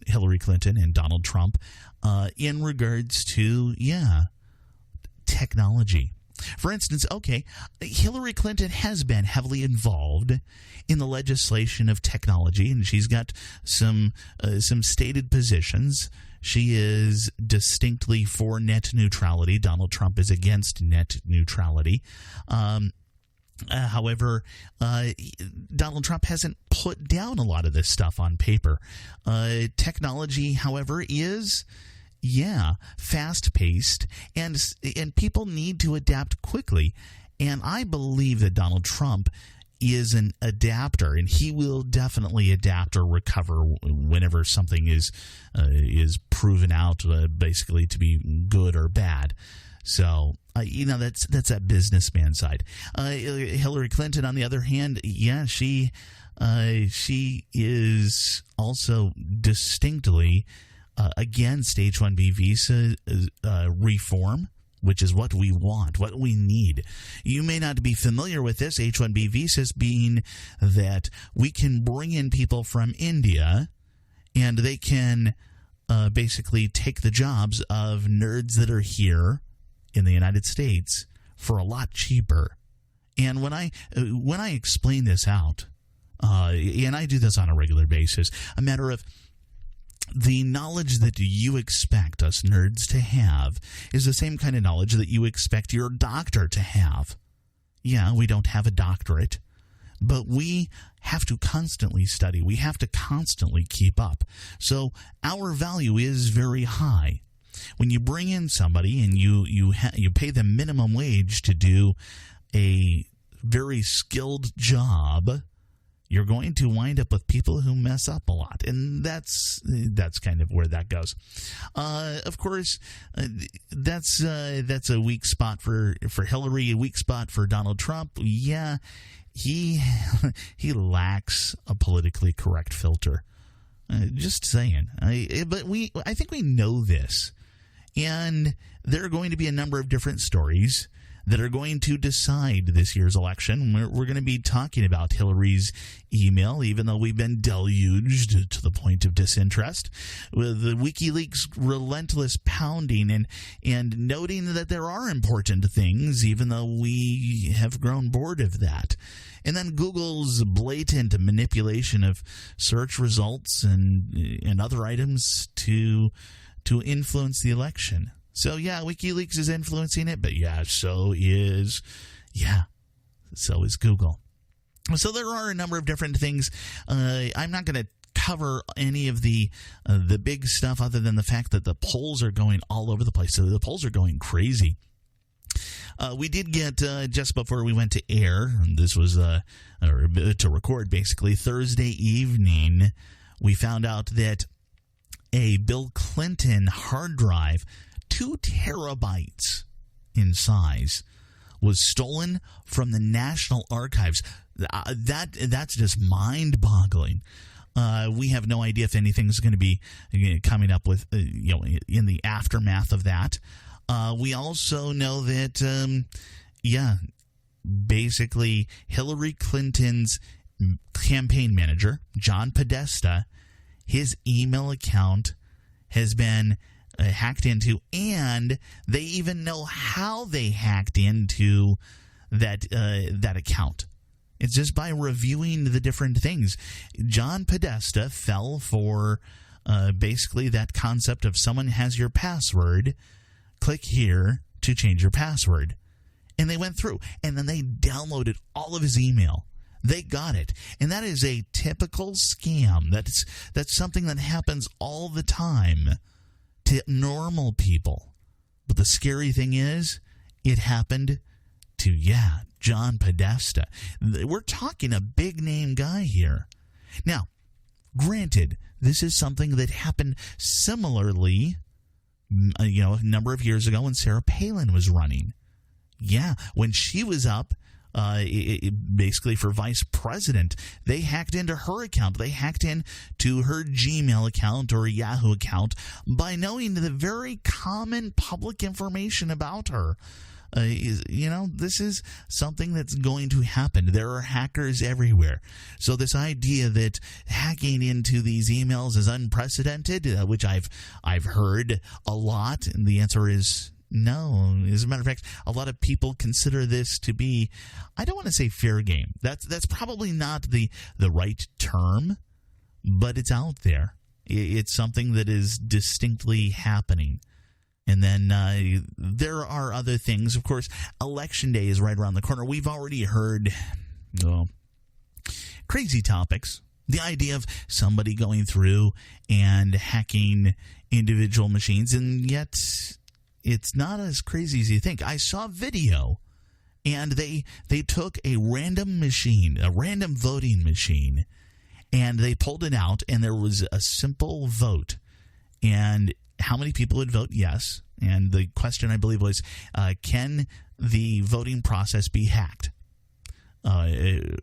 Hillary Clinton and Donald Trump, in regards to, technology. For instance, Hillary Clinton has been heavily involved in the legislation of technology, and she's got some stated positions. She is distinctly for net neutrality. Donald Trump is against net neutrality. However, Donald Trump hasn't put down a lot of this stuff on paper. Technology, however, is fast-paced, and people need to adapt quickly. And I believe that Donald Trump is an adapter, and he will definitely adapt or recover whenever something is proven out basically to be good or bad. So that's that businessman side. Hillary Clinton, on the other hand, she is also distinctly against H-1B visa reform, which is what we want, what we need. You may not be familiar with this, H-1B visas being that we can bring in people from India and they can basically take the jobs of nerds that are here in the United States for a lot cheaper. And when I explain this out, and I do this on a regular basis, a matter of the knowledge that you expect us nerds to have is the same kind of knowledge that you expect your doctor to have. Yeah, we don't have a doctorate, but we have to constantly study. We have to constantly keep up. So our value is very high. When you bring in somebody and you pay them minimum wage to do a very skilled job, you're going to wind up with people who mess up a lot, and that's kind of where that goes. Of course, that's a weak spot for Hillary, a weak spot for Donald Trump. Yeah, he lacks a politically correct filter. Just saying. But I think we know this, and there are going to be a number of different stories that are going to decide this year's election. We're going to be talking about Hillary's email, even though we've been deluged to the point of disinterest, with the WikiLeaks relentless pounding and noting that there are important things, even though we have grown bored of that. And then Google's blatant manipulation of search results and other items to influence the election. So, yeah, WikiLeaks is influencing it, but, so is Google. So there are a number of different things. I'm not going to cover any of the big stuff other than the fact that the polls are going all over the place. So the polls are going crazy. We did get, just before we went to air, this was to record basically, Thursday evening, we found out that a Bill Clinton hard drive, 2 terabytes in size, was stolen from the National Archives. That's just mind-boggling. We have no idea if anything's going to be coming up with, in the aftermath of that. We also know that, basically Hillary Clinton's campaign manager, John Podesta, his email account has been hacked into, and they even know how they hacked into that account. It's just by reviewing the different things. John Podesta fell for basically that concept of someone has your password, click here to change your password. And they went through, and then they downloaded all of his email. They got it. And that is a typical scam. That's something that happens all the time to normal people. But the scary thing is, it happened to, John Podesta. We're talking a big-name guy here. Now, granted, this is something that happened similarly, a number of years ago when Sarah Palin was running. Yeah, when she was up, basically for vice president, they hacked into her account. They hacked into her Gmail account or Yahoo account by knowing the very common public information about her. This is something that's going to happen. There are hackers everywhere. So this idea that hacking into these emails is unprecedented, which I've heard a lot, and the answer is no. As a matter of fact, a lot of people consider this to be, I don't want to say fair game. That's probably not the right term, but it's out there. It's something that is distinctly happening. And then there are other things. Of course, Election Day is right around the corner. We've already heard crazy topics. The idea of somebody going through and hacking individual machines, and yet it's not as crazy as you think. I saw a video, and they took a random machine, a random voting machine, and they pulled it out, and there was a simple vote. And how many people would vote yes? And the question, I believe, was, can the voting process be hacked? And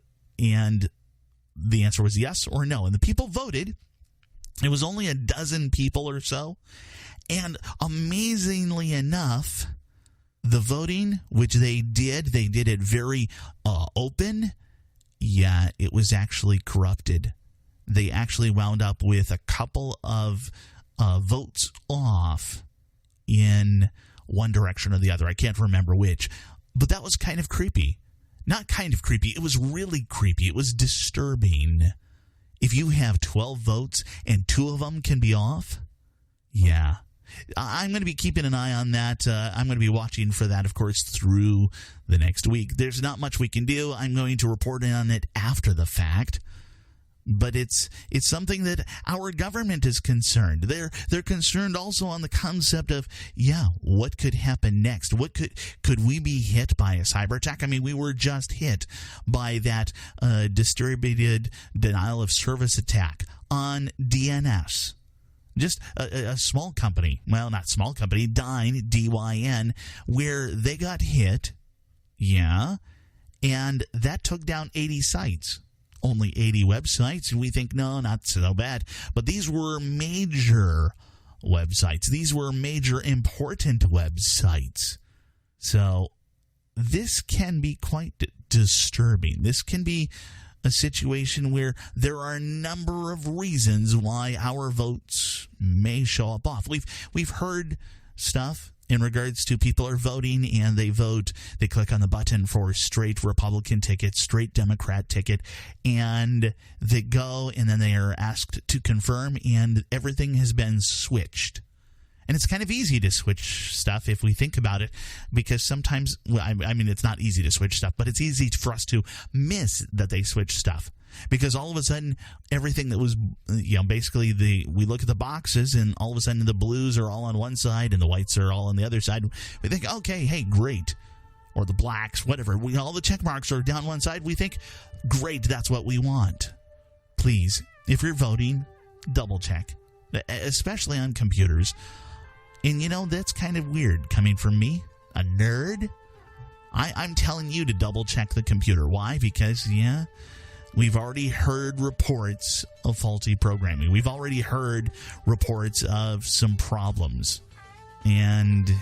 the answer was yes or no. And the people voted. It was only a dozen people or so. And amazingly enough, the voting, which they did it very open. Yeah, it was actually corrupted. They actually wound up with a couple of votes off in one direction or the other. I can't remember which. But that was kind of creepy. Not kind of creepy. It was really creepy. It was disturbing. If you have 12 votes and 2 of them can be off, yeah. I'm going to be keeping an eye on that. I'm going to be watching for that, of course, through the next week. There's not much we can do. I'm going to report on it after the fact. But it's something that our government is concerned. They're concerned also on the concept of, what could happen next? What could we be hit by a cyber attack? I mean, we were just hit by that distributed denial of service attack on DNS. Just a small company, well, not small company, Dyn, D-Y-N, where they got hit, and that took down 80 sites. Only 80 websites, and we think, no, not so bad. But these were major websites. These were major important websites. So this can be quite disturbing. This can be a situation where there are a number of reasons why our votes may show up off. We've heard stuff in regards to people are voting and they click on the button for straight Republican ticket, straight Democrat ticket, and they go and then they are asked to confirm and everything has been switched. And it's kind of easy to switch stuff if we think about it, because sometimes, it's not easy to switch stuff, but it's easy for us to miss that they switch stuff. Because all of a sudden, everything that was, basically we look at the boxes and all of a sudden the blues are all on one side and the whites are all on the other side. We think, okay, hey, great. Or the blacks, whatever. All the check marks are down one side. We think, great, that's what we want. Please, if you're voting, double check, especially on computers. And, that's kind of weird coming from me, a nerd. I'm telling you to double check the computer. Why? Because, we've already heard reports of faulty programming. We've already heard reports of some problems. And,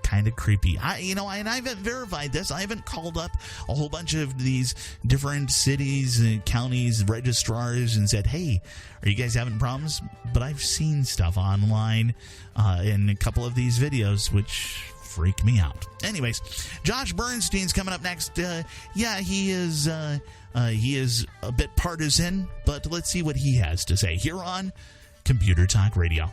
kind of creepy. And I haven't verified this. I haven't called up a whole bunch of these different cities and counties, registrars, and said, hey, are you guys having problems? But I've seen stuff online in a couple of these videos, which freak me out. Anyways, Josh Bernstein's coming up next. He is a bit partisan, but let's see what he has to say here on Computer Talk Radio.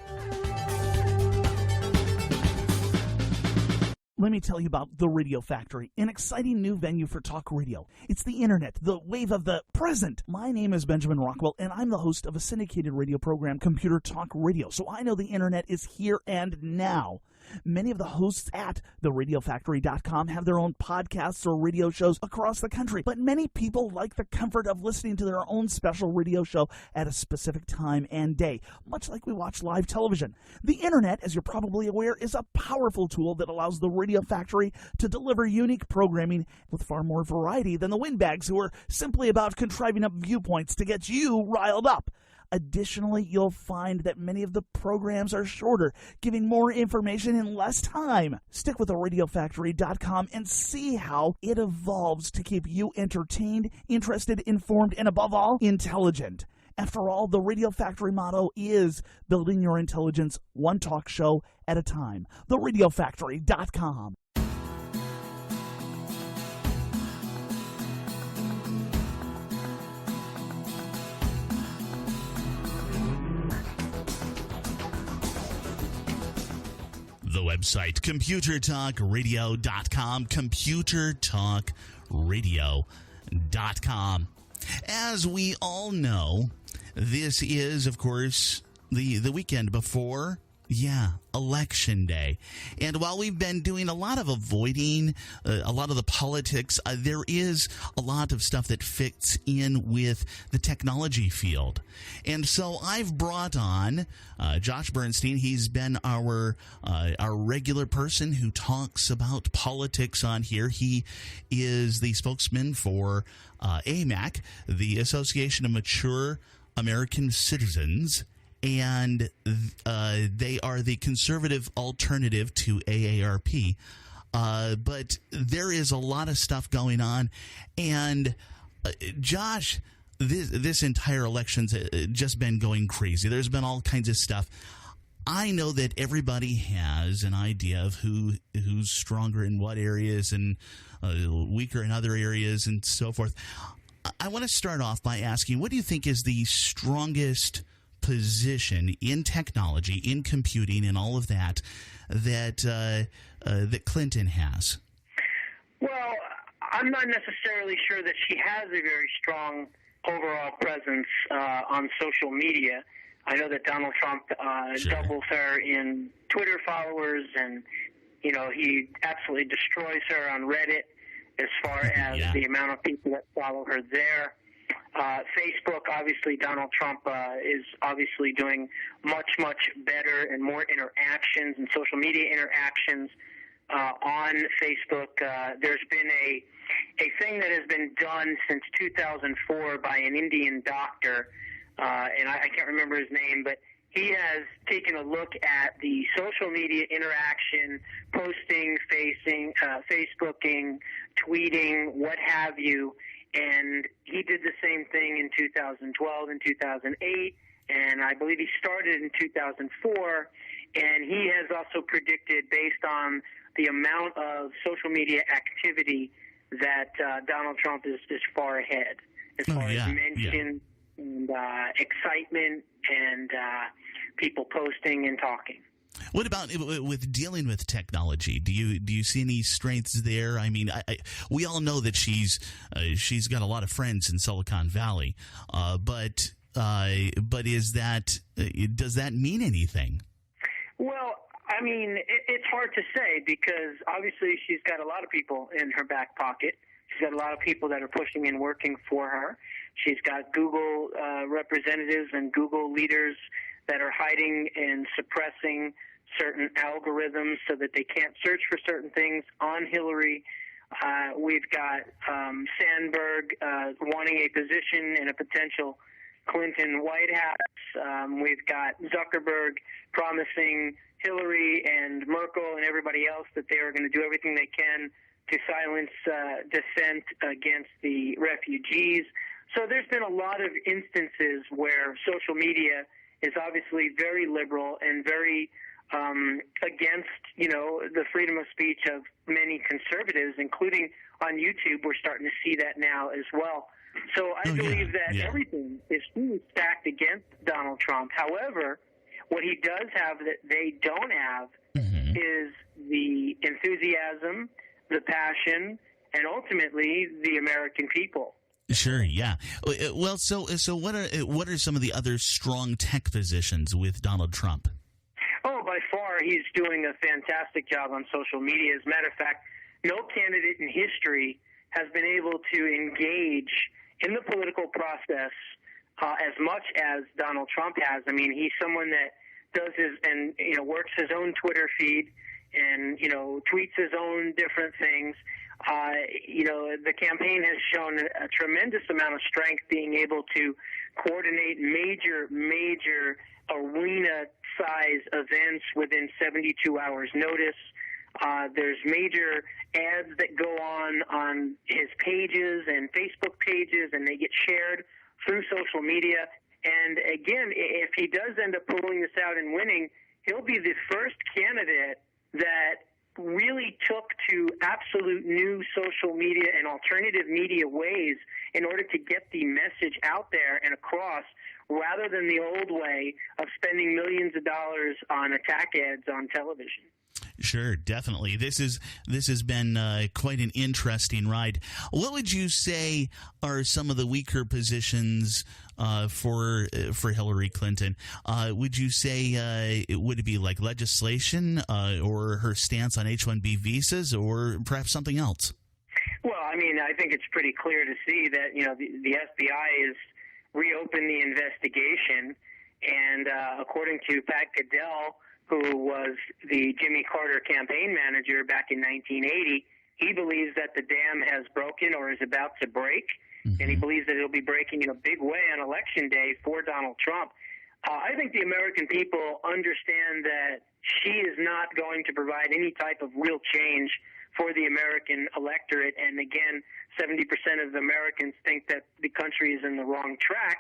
Let me tell you about The Radio Factory, an exciting new venue for talk radio. It's the internet, the wave of the present. My name is Benjamin Rockwell, and I'm the host of a syndicated radio program, Computer Talk Radio. So I know the internet is here and now. Many of the hosts at theradiofactory.com have their own podcasts or radio shows across the country, but many people like the comfort of listening to their own special radio show at a specific time and day, much like we watch live television. The internet, as you're probably aware, is a powerful tool that allows the Radio Factory to deliver unique programming with far more variety than the windbags who are simply about contriving up viewpoints to get you riled up. Additionally, you'll find that many of the programs are shorter, giving more information in less time. Stick with theradiofactory.com and see how it evolves to keep you entertained, interested, informed, and above all, intelligent. After all, the Radio Factory motto is building your intelligence one talk show at a time. theradiofactory.com. The website, computertalkradio.com, computertalkradio.com. As we all know, this is, of course, the weekend before, Election Day. And while we've been doing a lot of avoiding a lot of the politics, there is a lot of stuff that fits in with the technology field. And so I've brought on Josh Bernstein. He's been our regular person who talks about politics on here. He is the spokesman for AMAC, the Association of Mature American Citizens. And they are the conservative alternative to AARP. But there is a lot of stuff going on. And, Josh, this entire election's just been going crazy. There's been all kinds of stuff. I know that everybody has an idea of who's stronger in what areas and weaker in other areas and so forth. I want to start off by asking, what do you think is the strongest position in technology, in computing, and all of that Clinton has? Well, I'm not necessarily sure that she has a very strong overall presence on social media. I know that Donald Trump doubles her in Twitter followers, and he absolutely destroys her on Reddit as far as the amount of people that follow her there. Facebook, obviously, Donald Trump is obviously doing much, much better and more interactions and social media interactions on Facebook. There's been a thing that has been done since 2004 by an Indian doctor, and I can't remember his name, but he has taken a look at the social media interaction, posting, Facebooking, tweeting, what have you, and he did the same thing in 2012 and 2008, and I believe he started in 2004, and he has also predicted, based on the amount of social media activity, that Donald Trump is far ahead as far as mention and excitement and people posting and talking. What about with dealing with technology? Do you see any strengths there? I mean, we all know that she's got a lot of friends in Silicon Valley, but is that does that mean anything? Well, I mean, it's hard to say, because obviously she's got a lot of people in her back pocket. She's got a lot of people that are pushing and working for her. She's got Google representatives and Google leaders that are hiding and suppressing certain algorithms so that they can't search for certain things on Hillary. We've got Sandberg wanting a position in a potential Clinton White House. We've got Zuckerberg promising Hillary and Merkel and everybody else that they are going to do everything they can to silence dissent against the refugees. So there's been a lot of instances where social media is obviously very liberal and very against, the freedom of speech of many conservatives, including on YouTube. We're starting to see that now as well. So I believe that everything is really stacked against Donald Trump. However, what he does have that they don't have is the enthusiasm, the passion, and ultimately the American people. Sure, yeah. Well, so what are some of the other strong tech positions with Donald Trump? Oh, by far, he's doing a fantastic job on social media. As a matter of fact, no candidate in history has been able to engage in the political process as much as Donald Trump has. I mean, he's someone that does works his own Twitter feed and, tweets his own different things. The campaign has shown a tremendous amount of strength, being able to coordinate major arena-size events within 72 hours' notice. There's major ads that go on his pages and Facebook pages, and they get shared through social media. And again, if he does end up pulling this out and winning, he'll be the first candidate that really took to absolute new social media and alternative media ways in order to get the message out there and across, rather than the old way of spending millions of dollars on attack ads on television. Sure, definitely. This has been quite an interesting ride. What would you say are some of the weaker positions for Hillary Clinton? Would you say would it be like legislation or her stance on H-1B visas, or perhaps something else? Well, I mean, I think it's pretty clear to see that the FBI has reopened the investigation, and according to Pat Goodell, who was the Jimmy Carter campaign manager back in 1980, he believes that the dam has broken or is about to break, and he believes that it'll be breaking in a big way on Election Day for Donald Trump. I think the American people understand that she is not going to provide any type of real change for the American electorate, and again, 70% of Americans think that the country is in the wrong track.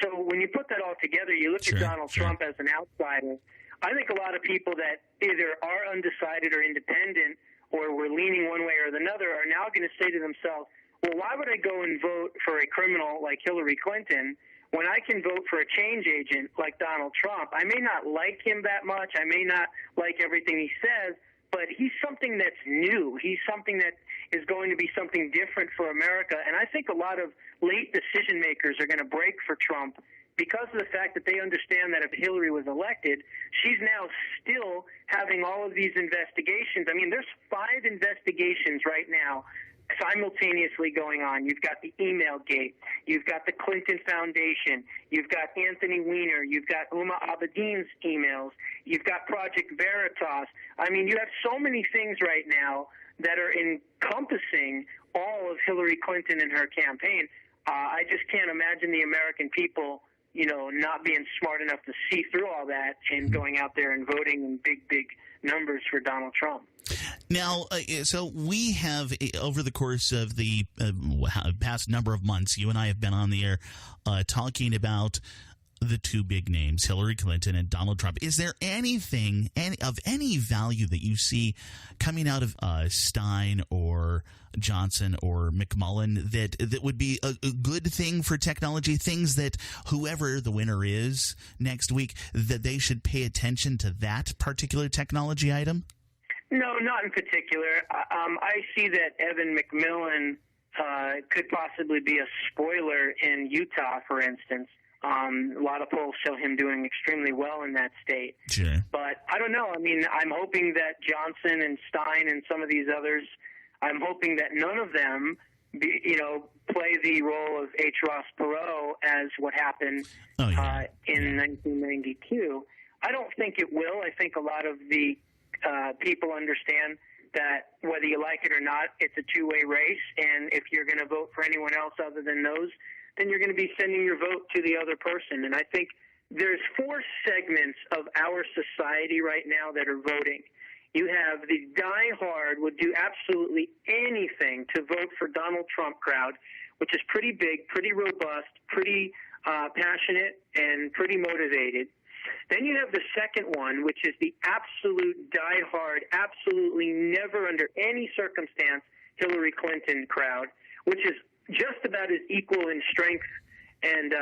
So when you put that all together, you look at Donald Trump as an outsider. I think a lot of people that either are undecided or independent, or were leaning one way or another, are now going to say to themselves, well, why would I go and vote for a criminal like Hillary Clinton when I can vote for a change agent like Donald Trump? I may not like him that much. I may not like everything he says, but he's something that's new. He's something that is going to be something different for America. And I think a lot of late decision makers are going to break for Trump because of the fact that they understand that if Hillary was elected, she's now still having all of these investigations. I mean, there's 5 investigations right now simultaneously going on. You've got the email gate, you've got the Clinton Foundation, you've got Anthony Weiner, you've got Huma Abedin's emails, you've got Project Veritas. I mean, you have so many things right now that are encompassing all of Hillary Clinton and her campaign. I just can't imagine the American people not being smart enough to see through all that and going out there and voting in big numbers for Donald Trump. Now, so we have, over the course of the past number of months, you and I have been on the air talking about the two big names, Hillary Clinton and Donald Trump. Is there anything of any value that you see coming out of Stein or Johnson or McMullen that would be a good thing for technology, things that whoever the winner is next week, that they should pay attention to that particular technology item? No, not in particular. I see that Evan McMillan could possibly be a spoiler in Utah, for instance. A lot of polls show him doing extremely well in that state. Sure. But I don't know. I mean, I'm hoping that Johnson and Stein and some of these others, I'm hoping that none of them, play the role of H. Ross Perot as what happened in 1992. I don't think it will. I think a lot of the people understand that whether you like it or not, it's a two-way race, and if you're going to vote for anyone else other than those, then you're going to be sending your vote to the other person. And I think there's four segments of our society right now that are voting. You have the die-hard, would do absolutely anything to vote for Donald Trump crowd, which is pretty big, pretty robust, pretty passionate, and pretty motivated. Then you have the second one, which is the absolute die-hard, absolutely never under any circumstance Hillary Clinton crowd, which is just about as equal in strength and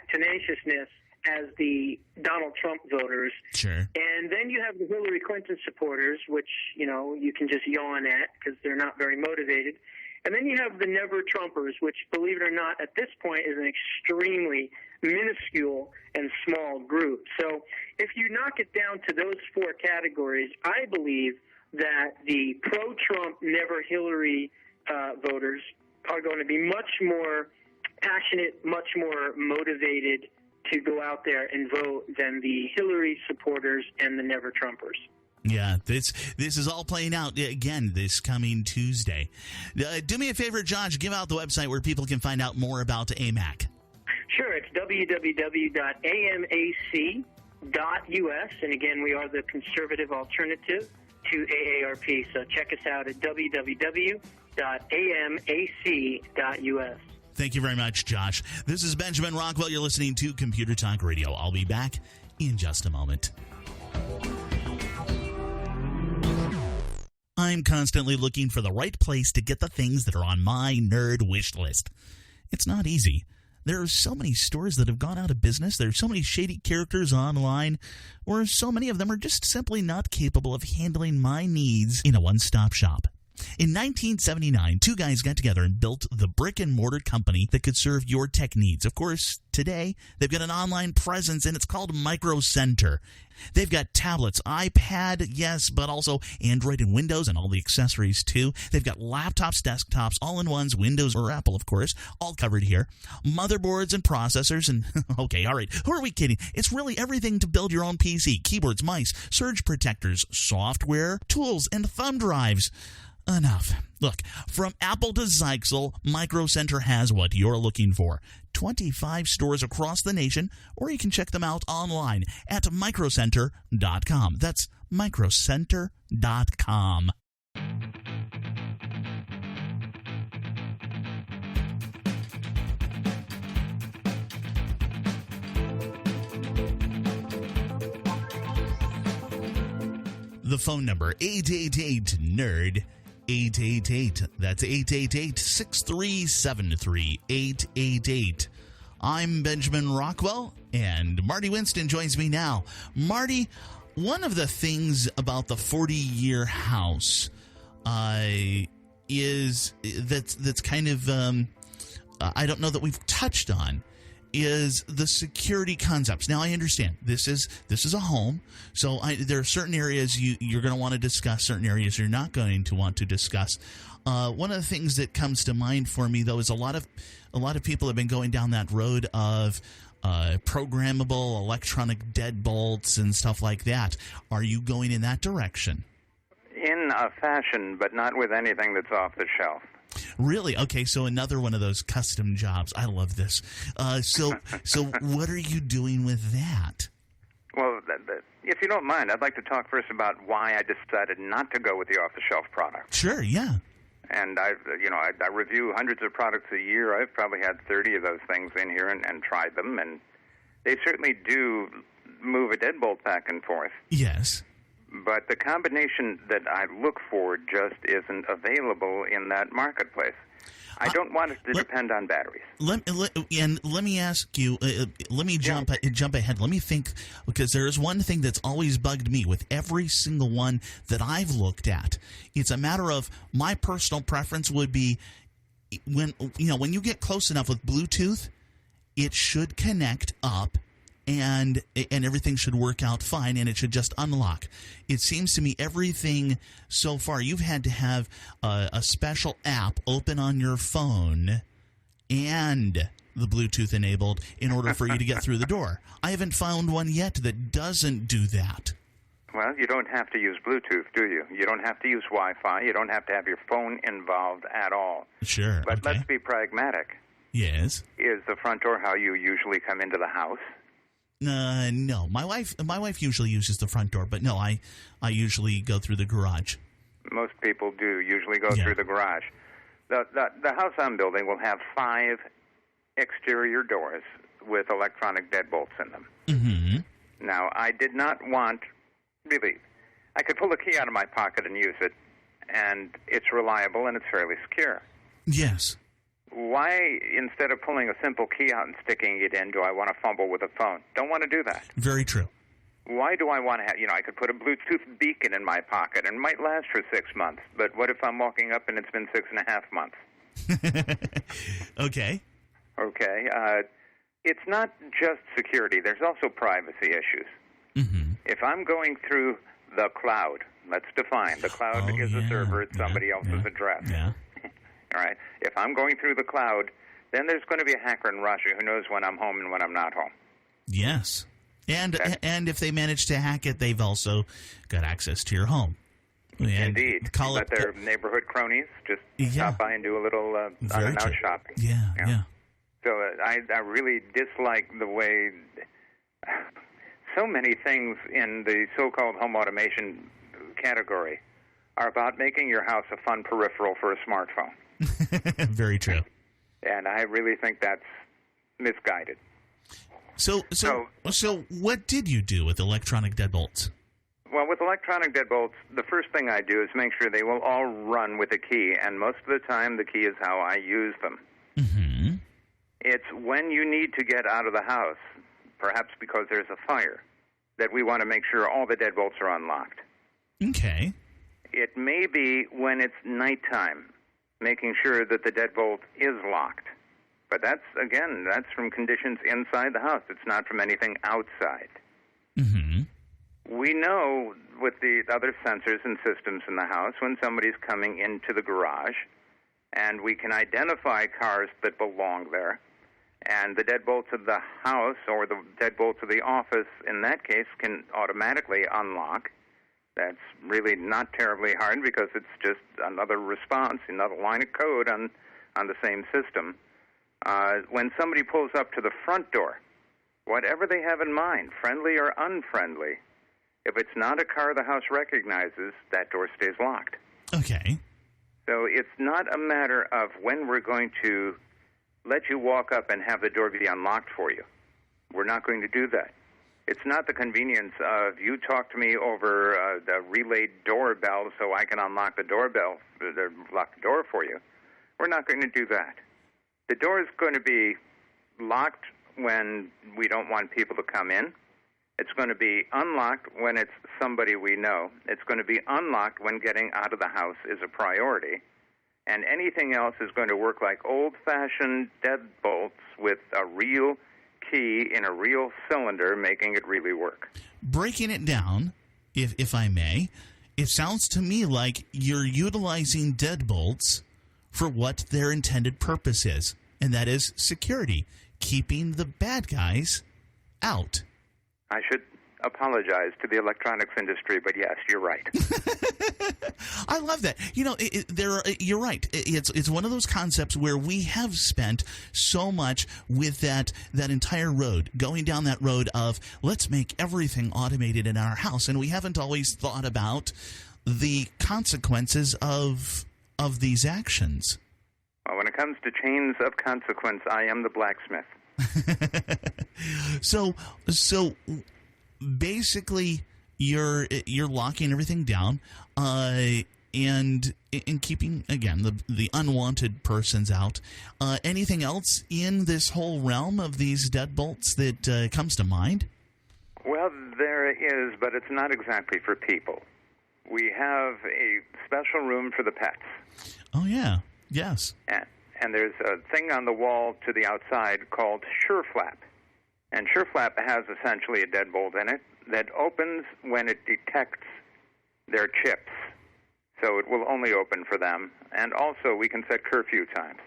tenaciousness as the Donald Trump voters. Sure. And then you have the Hillary Clinton supporters, which, you can just yawn at because they're not very motivated. And then you have the never Trumpers, which, believe it or not, at this point is an extremely minuscule and small group. So if you knock it down to those four categories, I believe that the pro-Trump, never Hillary voters are going to be much more passionate, much more motivated to go out there and vote than the Hillary supporters and the never Trumpers. Yeah, this is all playing out again this coming Tuesday. Do me a favor, Josh, give out the website where people can find out more about AMAC. Sure, it's www.amac.us, and again, we are the conservative alternative to AARP, so check us out at www.amac.us. Thank you very much, Josh. This is Benjamin Rockwell. You're listening to Computer Talk Radio. I'll be back in just a moment. I'm constantly looking for the right place to get the things that are on my nerd wish list. It's not easy. There are so many stores that have gone out of business. There are so many shady characters online, or so many of them are just simply not capable of handling my needs in a one-stop shop. In 1979, two guys got together and built the brick-and-mortar company that could serve your tech needs. Of course, today, they've got an online presence, and it's called Micro Center. They've got tablets, iPad, yes, but also Android and Windows and all the accessories, too. They've got laptops, desktops, all-in-ones, Windows or Apple, of course, all covered here. Motherboards and processors, and okay, all right, who are we kidding? It's really everything to build your own PC. Keyboards, mice, surge protectors, software, tools, and thumb drives. Enough. Look, from Apple to Zyxel, Micro Center has what you're looking for. 25 stores across the nation, or you can check them out online at microcenter.com. That's microcenter.com. The phone number, 888-NERD. 888. That's 888-6373-888. I'm Benjamin Rockwell, and Marty Winston joins me now. Marty, one of the things about the 40-year house is that's kind of I don't know that we've touched on is the security concepts. Now, I understand this is a home, so there are certain areas you're going to want to discuss, certain areas you're not going to want to discuss. One of the things that comes to mind for me, though, is a lot of people have been going down that road of programmable electronic deadbolts and stuff like that. Are you going in that direction? In a fashion, but not with anything that's off the shelf. Really? Okay, so another one of those custom jobs. I love this. So what are you doing with that? Well, if you don't mind, I'd like to talk first about why I decided not to go with the off-the-shelf product. Sure, yeah. And I review hundreds of products a year. I've probably had 30 of those things in here and tried them, and they certainly do move a deadbolt back and forth. Yes. But the combination that I look for just isn't available in that marketplace. I don't want it to depend on batteries. Let me ask you. Let me jump ahead. Let me think, because there is one thing that's always bugged me with every single one that I've looked at. It's a matter of my personal preference would be when you get close enough with Bluetooth, it should connect up. And everything should work out fine, and it should just unlock. It seems to me everything so far, you've had to have a special app open on your phone and the Bluetooth enabled in order for you to get through the door. I haven't found one yet that doesn't do that. Well, you don't have to use Bluetooth, do you? You don't have to use Wi-Fi. You don't have to have your phone involved at all. Sure. But okay. Let's be pragmatic. Yes. Is the front door how you usually come into the house? No. My wife usually uses the front door, but no, I usually go through the garage. Most people do usually go through the garage. The house I'm building will have 5 exterior doors with electronic deadbolts in them. Mm-hmm. Now, I did not want, really, I could pull a key out of my pocket and use it, and it's reliable and it's fairly secure. Yes. Why, instead of pulling a simple key out and sticking it in, do I want to fumble with a phone? Don't want to do that. Very true. Why do I want to have, I could put a Bluetooth beacon in my pocket and it might last for 6 months, but what if I'm walking up and it's been 6.5 months? Okay. Okay. It's not just security. There's also privacy issues. Mm-hmm. If I'm going through the cloud, let's define. The cloud is a server at somebody else's address. Yeah. All right. If I'm going through the cloud, then there's going to be a hacker in Russia who knows when I'm home and when I'm not home. Yes. And if they manage to hack it, they've also got access to your home. Indeed. But they're neighborhood cronies. Just stop by and do a little out shopping. Yeah. So I really dislike the way so many things in the so-called home automation category are about making your house a fun peripheral for a smartphone. Very true. And I really think that's misguided. So what did you do with electronic deadbolts? Well, with electronic deadbolts, the first thing I do is make sure they will all run with a key, and most of the time the key is how I use them. Mm-hmm. It's when you need to get out of the house, perhaps because there's a fire, that we want to make sure all the deadbolts are unlocked. Okay. It may be when it's nighttime, making sure that the deadbolt is locked. But that's from conditions inside the house. It's not from anything outside. Mm-hmm. We know with the other sensors and systems in the house when somebody's coming into the garage, and we can identify cars that belong there. And the deadbolts of the house or the deadbolts of the office, in that case, can automatically unlock. That's really not terribly hard because it's just another response, another line of code on the same system. When somebody pulls up to the front door, whatever they have in mind, friendly or unfriendly, if it's not a car the house recognizes, that door stays locked. Okay. So it's not a matter of when we're going to let you walk up and have the door be unlocked for you. We're not going to do that. It's not the convenience of you talk to me over the relayed doorbell so I can unlock the doorbell, lock the door for you. We're not going to do that. The door is going to be locked when we don't want people to come in. It's going to be unlocked when it's somebody we know. It's going to be unlocked when getting out of the house is a priority. And anything else is going to work like old-fashioned deadbolts with a real key in a real cylinder, making it really work. Breaking it down, if I may, it sounds to me like you're utilizing deadbolts for what their intended purpose is, and that is security, keeping the bad guys out. I apologize to the electronics industry, but yes, you're right. I love that. You're right. It's one of those concepts where we have spent so much with that entire road, going down that road of let's make everything automated in our house, and we haven't always thought about the consequences of these actions. Well, when it comes to chains of consequence, I am the blacksmith. So basically, you're locking everything down, and keeping again the unwanted persons out. Anything else in this whole realm of these deadbolts that comes to mind? Well, there is, but it's not exactly for people. We have a special room for the pets. Oh yeah, yes. And there's a thing on the wall to the outside called SureFlap. And SureFlap has essentially a deadbolt in it that opens when it detects their chips. So it will only open for them. And also we can set curfew times.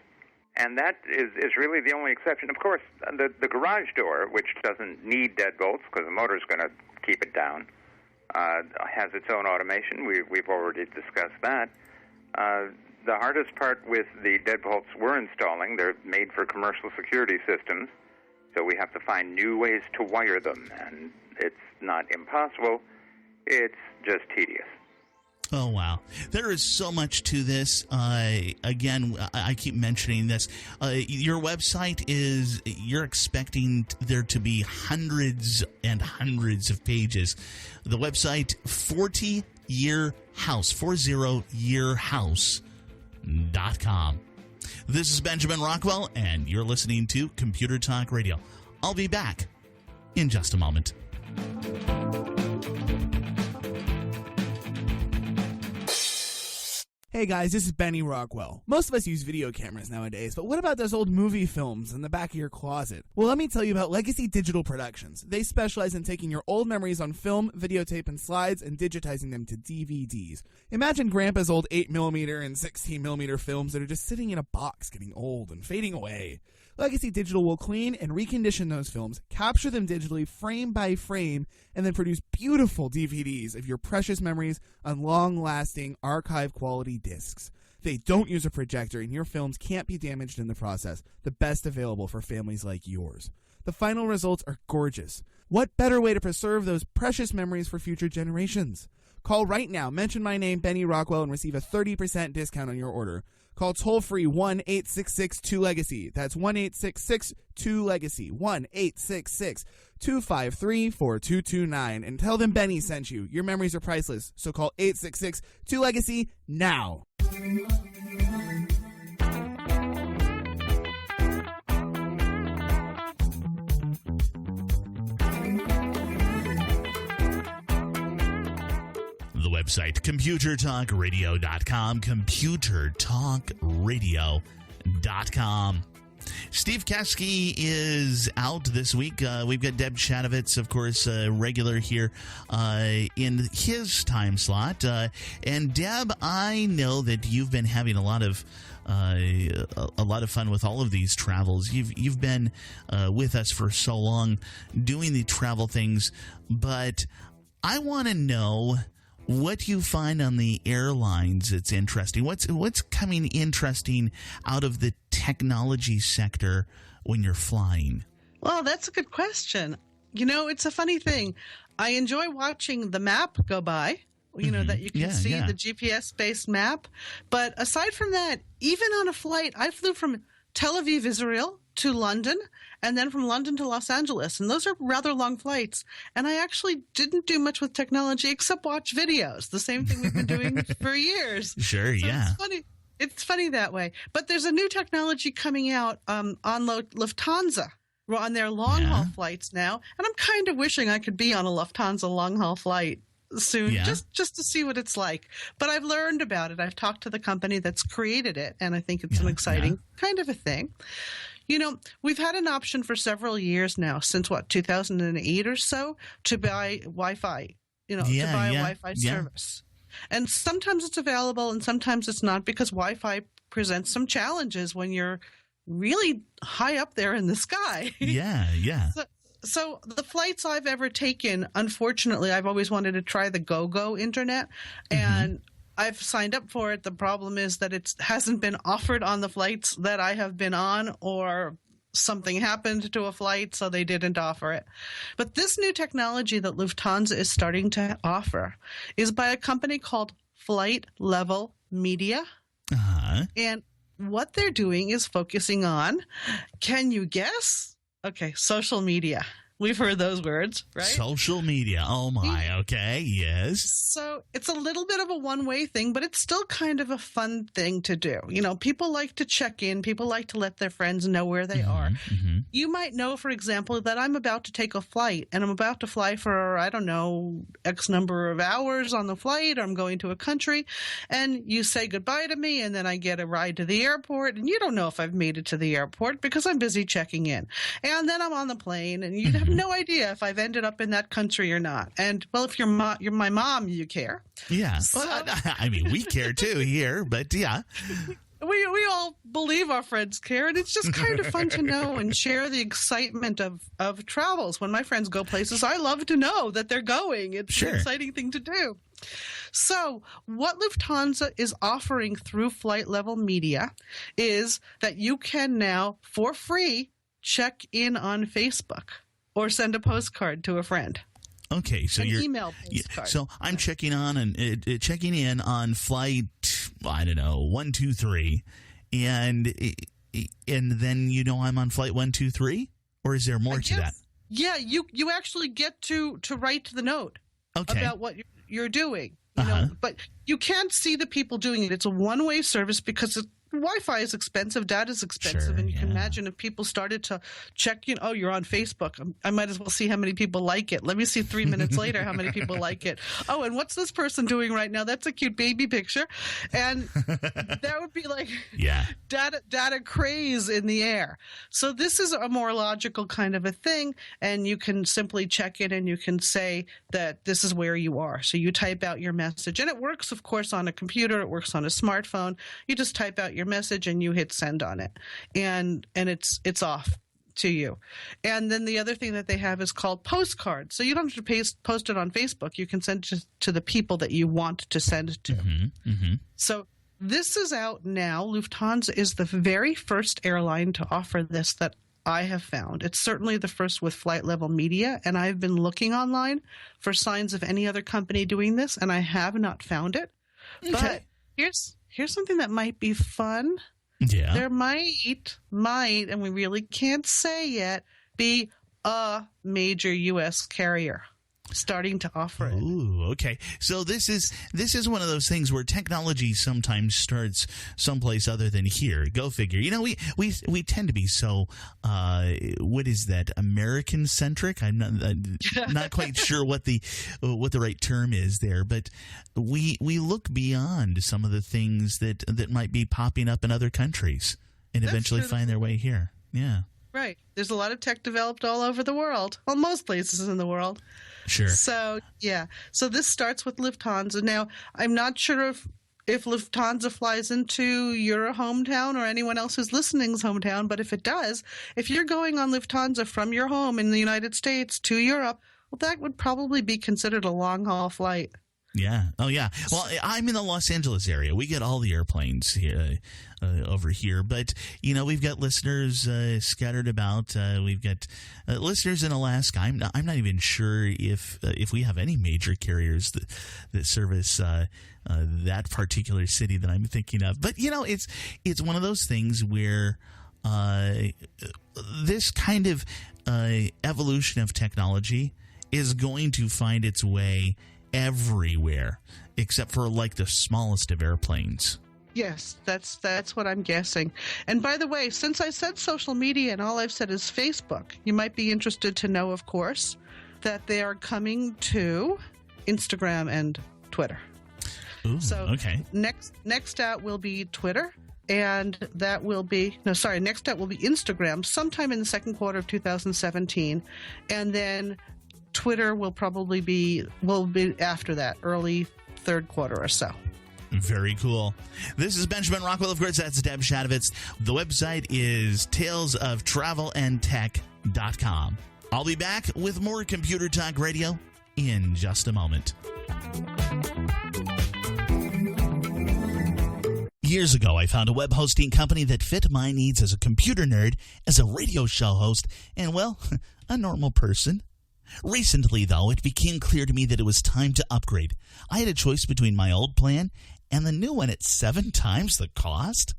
And that is really the only exception. Of course, the garage door, which doesn't need deadbolts because the motor's going to keep it down, has its own automation. We've already discussed that. The hardest part with the deadbolts we're installing, they're made for commercial security systems, so we have to find new ways to wire them, and it's not impossible, it's just tedious. Oh, wow. There is so much to this. Again, I keep mentioning this. Your website you're expecting there to be hundreds and hundreds of pages. The website, 40yearhouse.com. This is Benjamin Rockwell, and you're listening to Computer Talk Radio. I'll be back in just a moment. Hey guys, this is Benny Rockwell. Most of us use video cameras nowadays, but what about those old movie films in the back of your closet? Well, let me tell you about Legacy Digital Productions. They specialize in taking your old memories on film, videotape, and slides and digitizing them to DVDs. Imagine Grandpa's old 8mm and 16mm films that are just sitting in a box getting old and fading away. Legacy Digital will clean and recondition those films, capture them digitally frame by frame, and then produce beautiful DVDs of your precious memories on long-lasting, archive-quality discs. They don't use a projector, and your films can't be damaged in the process, the best available for families like yours. The final results are gorgeous. What better way to preserve those precious memories for future generations? Call right now, mention my name, Benny Rockwell, and receive a 30% discount on your order. Call toll-free 1-866-2-LEGACY. That's 1-866-2-LEGACY. 1-866-253-4229. And tell them Benny sent you. Your memories are priceless. So call 866-2-LEGACY now. The website, computertalkradio.com, computertalkradio.com. Steve Kesky is out this week. We've got Deb Shadovitz, of course, regular here in his time slot. And Deb, I know that you've been having a lot of fun with all of these travels. You've been with us for so long doing the travel things, but I want to know what you find on the airlines that's interesting. What's coming interesting out of the technology sector when you're flying? Well, that's a good question. It's a funny thing. I enjoy watching the map go by, that you can see the GPS-based map. But aside from that, even on a flight, I flew from Tel Aviv, Israel to London, and then from London to Los Angeles. And those are rather long flights. And I actually didn't do much with technology except watch videos, the same thing we've been doing for years. Sure, so yeah. It's funny that way. But there's a new technology coming out on Lufthansa on their long-haul flights now. And I'm kind of wishing I could be on a Lufthansa long-haul flight soon, just to see what it's like. But I've learned about it. I've talked to the company that's created it, and I think it's an exciting kind of a thing. We've had an option for several years now, since 2008 or so, to buy Wi-Fi, to buy a Wi-Fi service. And sometimes it's available and sometimes it's not, because Wi-Fi presents some challenges when you're really high up there in the sky. So the flights I've ever taken, unfortunately, I've always wanted to try the GoGo internet, and I've signed up for it. The problem is that it hasn't been offered on the flights that I have been on, or something happened to a flight, so they didn't offer it. But this new technology that Lufthansa is starting to offer is by a company called Flight Level Media. And what they're doing is focusing on, can you guess? Okay, social media. We've heard those words, right? Social media. Oh, my. Okay. Yes. So it's a little bit of a one-way thing, but it's still kind of a fun thing to do. You know, people like to check in. People like to let their friends know where they are. You might know, for example, that I'm about to take a flight, and I'm about to fly for, I don't know, X number of hours on the flight, or I'm going to a country, and you say goodbye to me, and then I get a ride to the airport, and you don't know if I've made it to the airport because I'm busy checking in. And then I'm on the plane, and you have no idea if I've ended up in that country or not. And, well, if you're my mom, you care. Yeah. So, well, I mean, we care too here, but yeah. We all believe our friends care, and it's just kind of fun to know and share the excitement of travels. When my friends go places, I love to know that they're going. It's an exciting thing to do. So what Lufthansa is offering through Flight Level Media is that you can now, for free, check in on Facebook or send a postcard to a friend. Okay, so you're email postcard. So I'm checking in on flight, I don't know, 123, and then I'm on flight 123, or is there more to that? Yeah, you actually get to write the note about what you're doing. You know, but you can't see the people doing it. It's a one-way service because Wi-Fi is expensive, data is expensive, and you can imagine if people started to check, you're on Facebook. I might as well see how many people like it. Let me see 3 minutes later how many people like it. Oh, and what's this person doing right now? That's a cute baby picture. And that would be like data craze in the air. So this is a more logical kind of a thing, and you can simply check in and you can say that this is where you are. So you type out your message, and it works, of course, on a computer. It works on a smartphone. You just type out your message and you hit send on it, and it's off to you. And then the other thing that they have is called postcards. So you don't have to post it on Facebook. You can send it to the people that you want to send to. So this is out now. Lufthansa is the very first airline to offer this that I have found. It's certainly the first with Flight Level Media, and I've been looking online for signs of any other company doing this, and I have not found it. But here's something that might be fun. Yeah. There might, and we really can't say yet, be a major U.S. carrier starting to offer it. Ooh, okay. So this is one of those things where technology sometimes starts someplace other than here. Go figure. We tend to be so what is that, American centric? I'm not quite sure what the right term is there, but we look beyond some of the things that might be popping up in other countries and eventually find their way here. Yeah. Right. There's a lot of tech developed all over the world. Well, most places in the world. Sure. So, yeah. So this starts with Lufthansa. Now, I'm not sure if Lufthansa flies into your hometown or anyone else who's listening's hometown, but if it does, if you're going on Lufthansa from your home in the United States to Europe, well, that would probably be considered a long-haul flight. Yeah. Oh, yeah. Well, I'm in the Los Angeles area. We get all the airplanes here, over here. But, we've got listeners scattered about. We've got listeners in Alaska. I'm not even sure if we have any major carriers that service that particular city that I'm thinking of. But, it's one of those things where this kind of evolution of technology is going to find its way everywhere, except for like the smallest of airplanes. Yes, that's what I'm guessing. And by the way, since I said social media and all I've said is Facebook, you might be interested to know, of course, that they are coming to Instagram and Twitter. Ooh, so okay. Next out will be Twitter, and that will be next out will be Instagram sometime in the second quarter of 2017, and then Twitter will be after that, early third quarter or so. Very cool. This is Benjamin Rockwell. Of course, that's Deb Shadovitz. The website is talesoftravelandtech.com. I'll be back with more Computer Talk Radio in just a moment. Years ago, I found a web hosting company that fit my needs as a computer nerd, as a radio show host, and, well, a normal person. Recently, though, it became clear to me that it was time to upgrade. I had a choice between my old plan and the new one at 7 times the cost.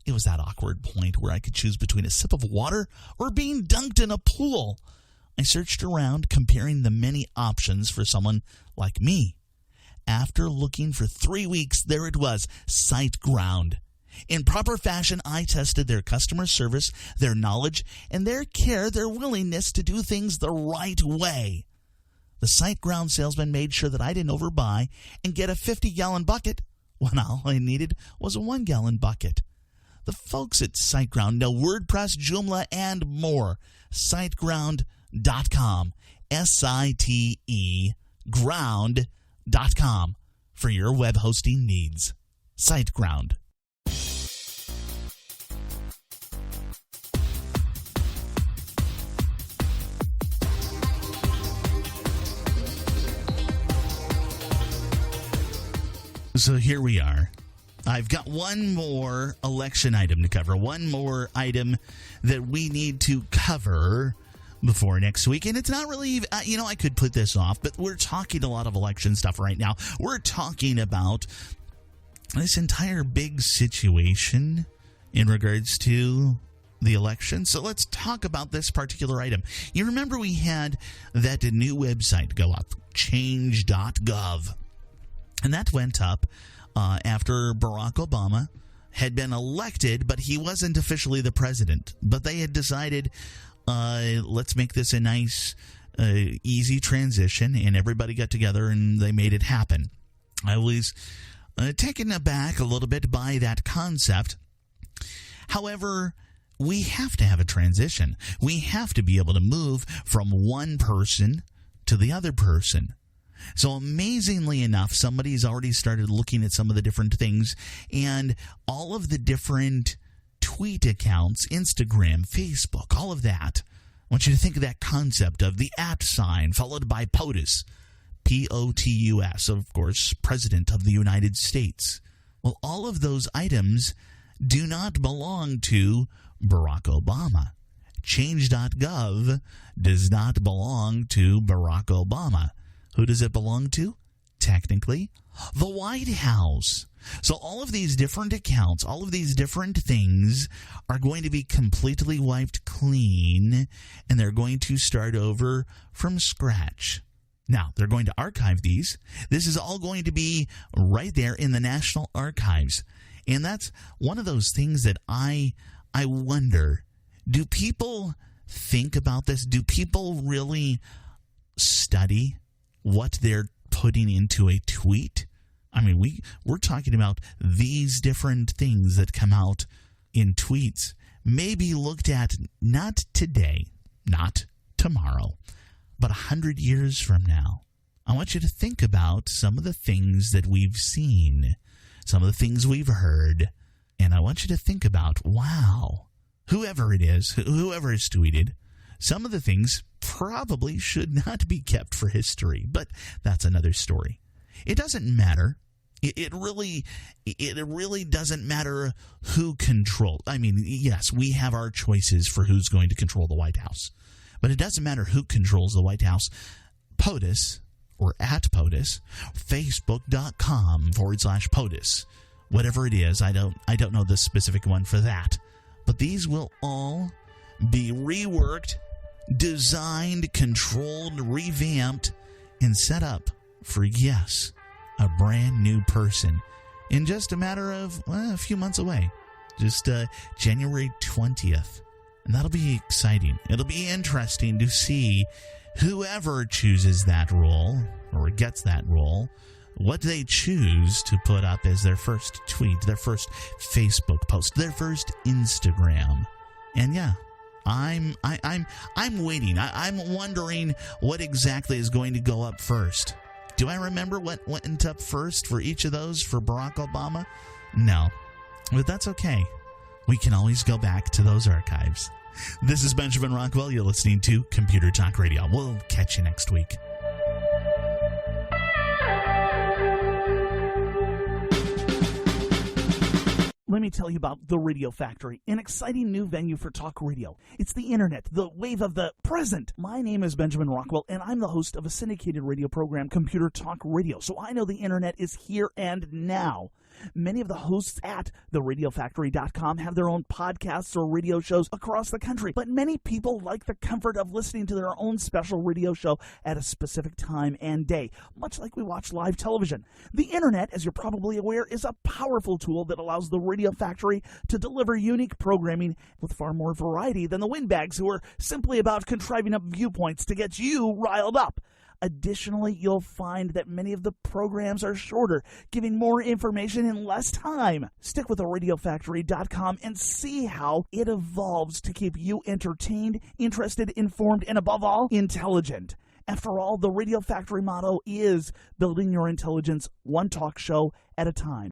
It was that awkward point where I could choose between a sip of water or being dunked in a pool. I searched around, comparing the many options for someone like me. After looking for 3 weeks, there it was, SiteGround. In proper fashion, I tested their customer service, their knowledge, and their care, their willingness to do things the right way. The SiteGround salesman made sure that I didn't overbuy and get a 50-gallon bucket when all I needed was a 1-gallon bucket. The folks at SiteGround know WordPress, Joomla, and more. SiteGround.com. S-I-T-E ground.com for your web hosting needs. SiteGround. So here we are. I've got one more election item to cover, one more item that we need to cover before next week. And it's not really, I could put this off, but we're talking a lot of election stuff right now. We're talking about this entire big situation in regards to the election. So let's talk about this particular item. You remember we had that new website go up, change.gov. And that went up after Barack Obama had been elected, but he wasn't officially the president. But they had decided, let's make this a nice, easy transition, and everybody got together and they made it happen. I was taken aback a little bit by that concept. However, we have to have a transition. We have to be able to move from one person to the other person. So amazingly enough, somebody's already started looking at some of the different things, and all of the different tweet accounts, Instagram, Facebook, all of that. I want you to think of that concept of the @ sign followed by POTUS, P-O-T-U-S, of course, President of the United States. Well, all of those items do not belong to Barack Obama. Change.gov does not belong to Barack Obama. Who does it belong to? Technically, the White House. So all of these different accounts, all of these different things are going to be completely wiped clean, and they're going to start over from scratch. Now, they're going to archive these. This is all going to be right there in the National Archives. And that's one of those things that I wonder, do people think about this? Do people really study what they're putting into a tweet? I mean, we're talking about these different things that come out in tweets, maybe looked at not today, not tomorrow, but 100 years from now. I want you to think about some of the things that we've seen, some of the things we've heard, and I want you to think about, wow, whoever it is, whoever has tweeted, some of the things probably should not be kept for history, but that's another story. It doesn't matter. It really doesn't matter who controls. I mean, yes, we have our choices for who's going to control the White House, but it doesn't matter who controls the White House. POTUS or @POTUS, Facebook.com/POTUS, whatever it is. I don't know the specific one for that, but these will all be reworked, designed, controlled, revamped, and set up for, yes, a brand new person in just a matter of a few months away, just January 20th. And that'll be exciting. It'll be interesting to see whoever chooses that role or gets that role, what they choose to put up as their first tweet, their first Facebook post, their first Instagram. And yeah, I'm waiting. I'm wondering what exactly is going to go up first. Do I remember what went up first for each of those for Barack Obama? No, but that's okay. we can always go back to those archives. This is Benjamin Rockwell. You're listening to Computer Talk Radio. We'll catch you next week. Let me tell you about the Radio Factory, an exciting new venue for talk radio. It's the internet, the wave of the present. My name is Benjamin Rockwell, and I'm the host of a syndicated radio program, Computer Talk Radio. So I know the internet is here and now. Many of the hosts at theradiofactory.com have their own podcasts or radio shows across the country, but many people like the comfort of listening to their own special radio show at a specific time and day, much like we watch live television. The internet, as you're probably aware, is a powerful tool that allows the Radio Factory to deliver unique programming with far more variety than the windbags who are simply about contriving up viewpoints to get you riled up. Additionally, you'll find that many of the programs are shorter, giving more information in less time. Stick with theradiofactory.com and see how it evolves to keep you entertained, interested, informed, and above all, intelligent. After all, the Radio Factory motto is building your intelligence one talk show at a time.